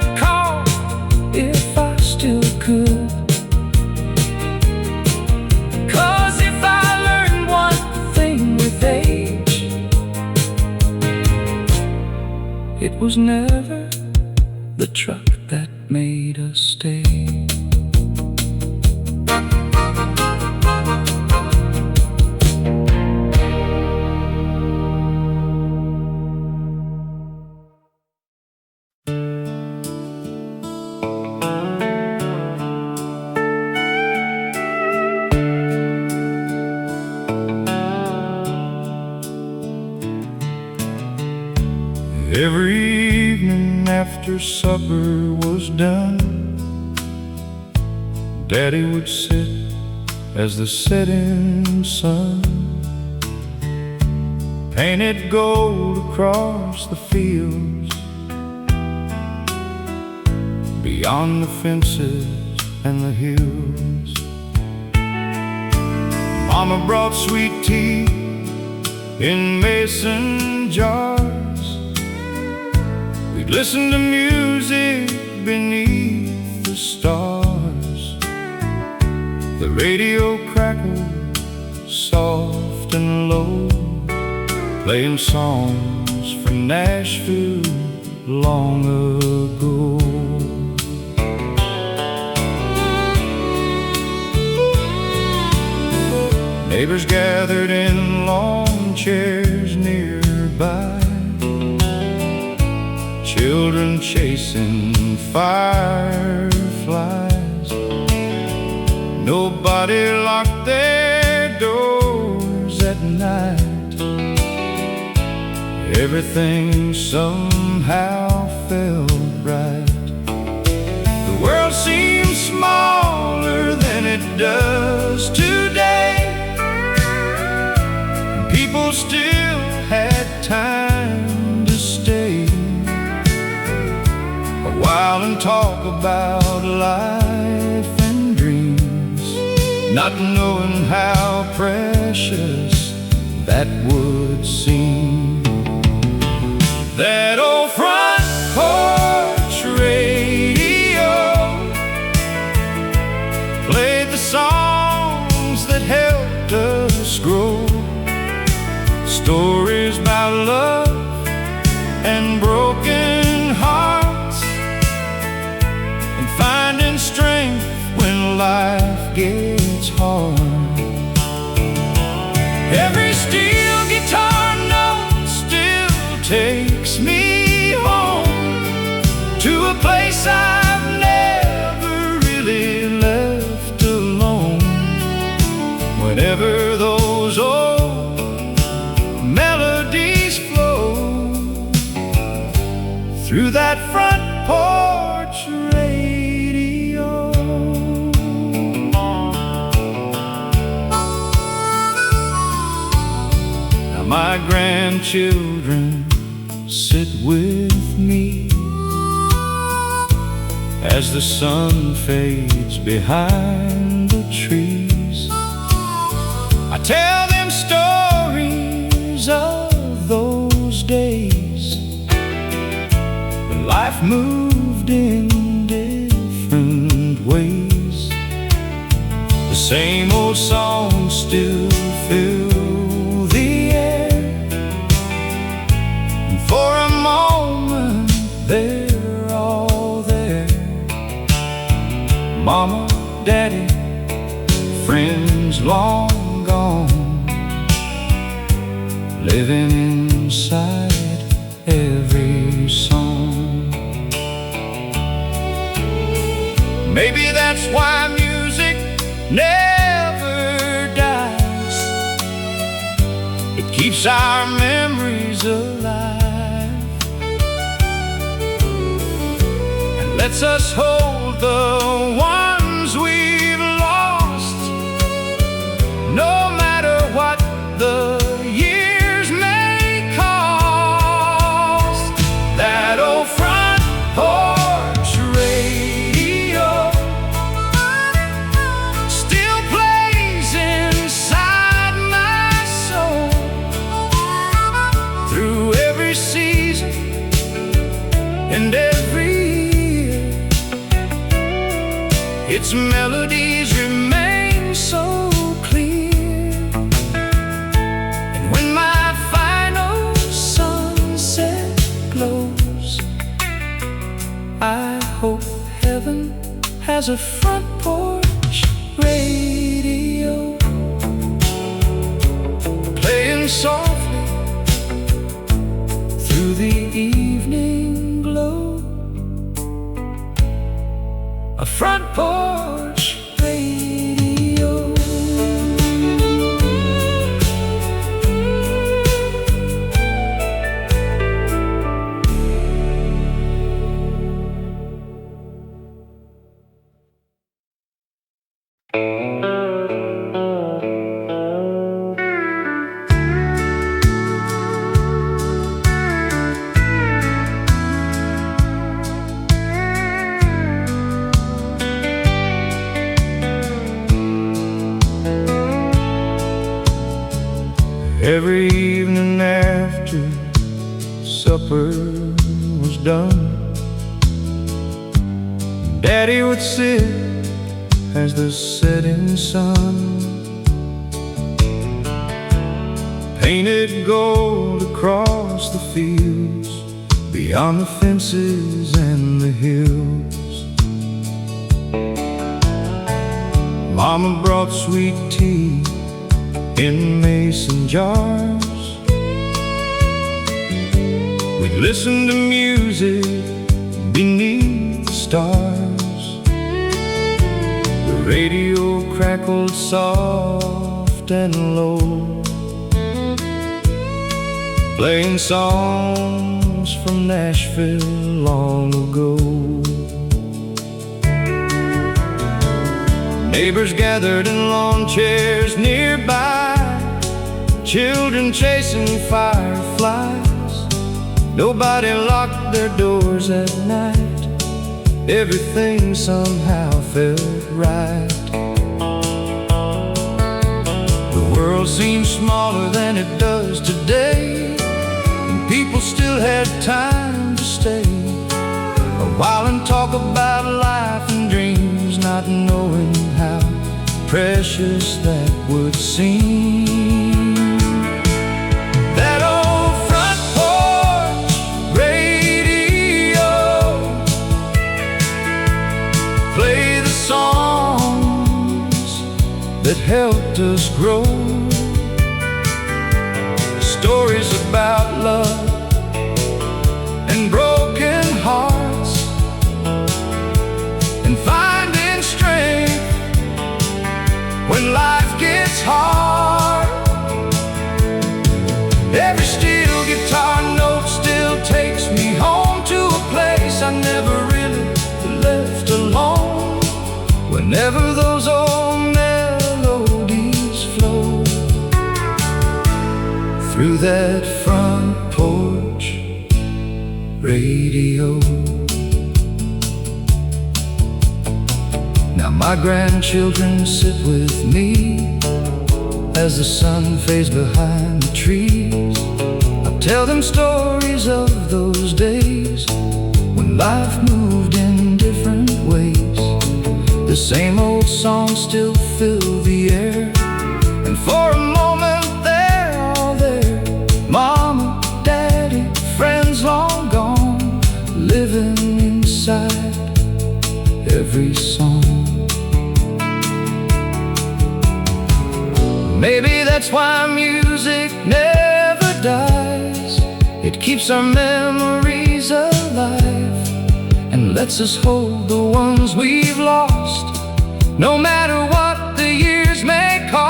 that made us stay. Every evening after supper was done, Daddy would sit as the setting sun painted gold across the fields, beyond the fences and the hills. Mama brought sweet tea in mason jars. We'd listen to music beneath the stars. The radio crackled soft and low, playing songs from Nashville long ago. Neighbors gathered in lawn chairs nearby, children chasing fireflies. Nobody locked their doors at night. Everything somehow felt right. The world seemed smaller than it does today. People still had time to stay a while and talk about life and dreams, not knowing how precious that would seem. That old front porch radio played the songs that helped us grow, stories about love and broken hearts, and finding strength when life gets hard. Every steel guitar note still takes me home to a place I've never really left alone. Whenever those old melodies flow through that front porch radio. Now my grandchildren sit with me as the sun fades behind the trees. I tell them stories of those days when life moved in different ways. The same old songs still fill the air, and for a moment they're all there. Mama, Daddy, friends long gone, living inside every song. Maybe that's why music never dies. It keeps our memories alive and lets us hold the ones we've lost, no matter what the years may cost. That old front porch radio still plays inside my soul through every season and every year. Its melodies remain so clear, and when my final sunset glows, I hope heaven has a front porch radio, playing softly through the evening glow. A front porch radio. Every evening after supper was done, Daddy would sit as the setting sun painted gold across the fields, beyond the fences and the hills. Mama brought sweet tea in mason jars. We'd listen to music beneath the stars. The radio crackled soft and low, playing songs from Nashville long ago. Neighbors gathered in lawn chairs nearby, children chasing fireflies. Nobody locked their doors at night. Everything somehow felt right. The world seemed smaller than it does today, and people still had time to stay a while and talk about life and dreams, not knowing how precious that would seem. That old front porch radio, play the songs that helped us grow, stories about love and broken hearts, and finding strength when life gets hard. Every steel guitar note still takes me home to a place I never really left alone. Whenever those old melodies flow through that front porch radio. Now my grandchildren sit with me as the sun fades behind the trees. I tell them stories of those days when life moved in different ways. The same old songs still fill the air, and for a moment they're all there. Mama, Daddy, friends long gone, living inside every song. Maybe that's why music never dies. It keeps our memories alive and lets us hold the ones we've lost, no matter what the years may cost.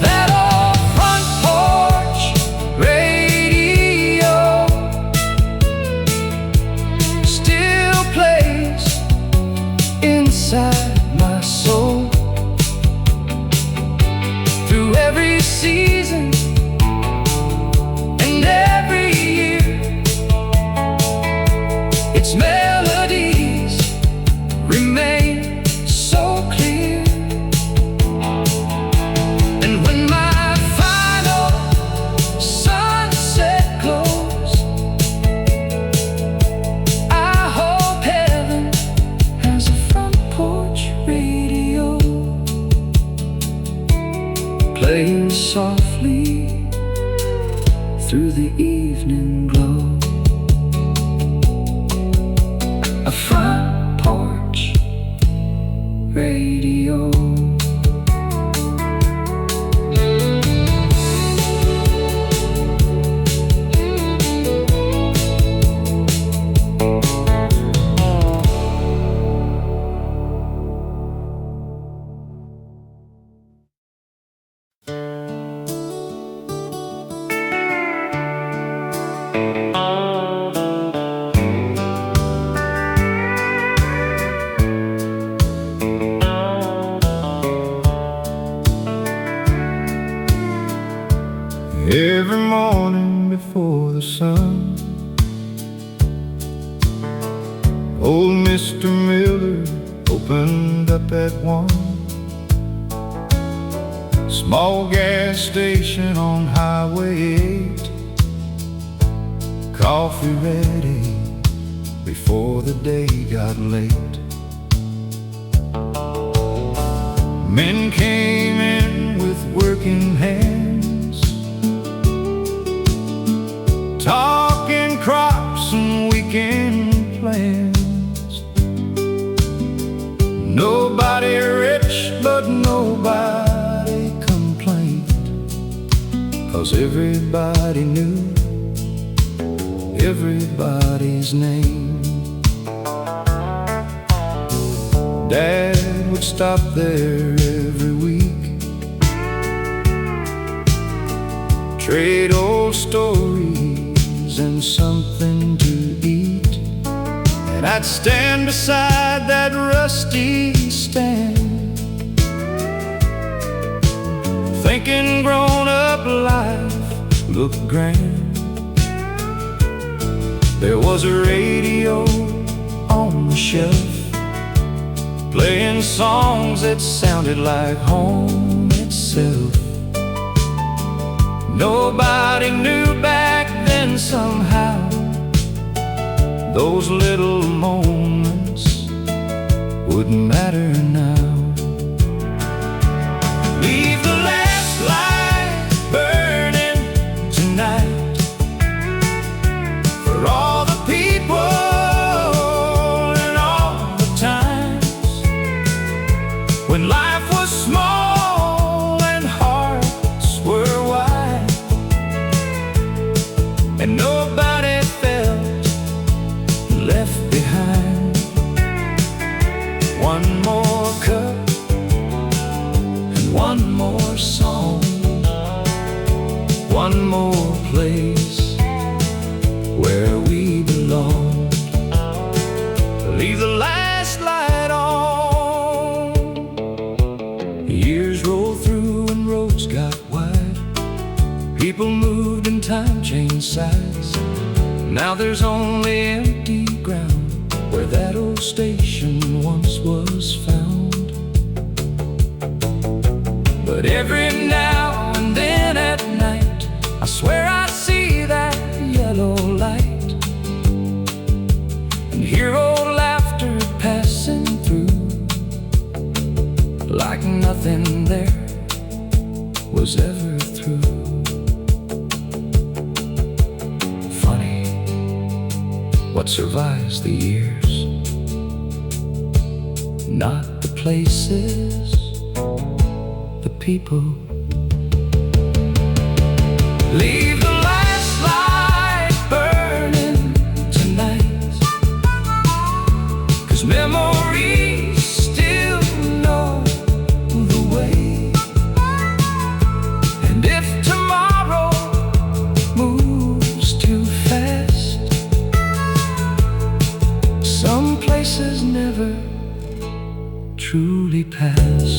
That old front porch radio still plays inside my soul. Through every season and every year, its melodies remain so clear. And when my final sunset glows, I hope heaven has a front porch radio, playing softly through the evening glow. radio. Every morning before the sun, old Mr. Miller opened up at 1. Small gas station on Highway 8. Coffee ready before the day got late. Men came in with working hands, talking crops and weekend plans. Nobody rich, but nobody complained, 'cause everybody knew everybody's name. Dad would stop there every week, trade old stories and something to eat. And I'd stand beside that rusty stand, thinking grown-up life looked grand. There was a radio on the shelf, playing songs that sounded like home itself. Nobody knew back then somehow those little moments wouldn't matter now. Leave the last light burning tonight for all the people and all the times when life was small and hearts were wide, and nobody felt left behind. One more cup and one more song, one more place where we belong. Leave the last light on. Years rolled through and roads got wide. People moved and time changed sides. Now there's only empty ground where that old station once was found. But every now and then at night, I swear I see that yellow light and hear old laughter passing through, like nothing there was ever through. Funny what survives the years, not the places, the people. Leave the last light burning tonight, 'cause memories still know the way. And if tomorrow moves too fast, some places never truly pass.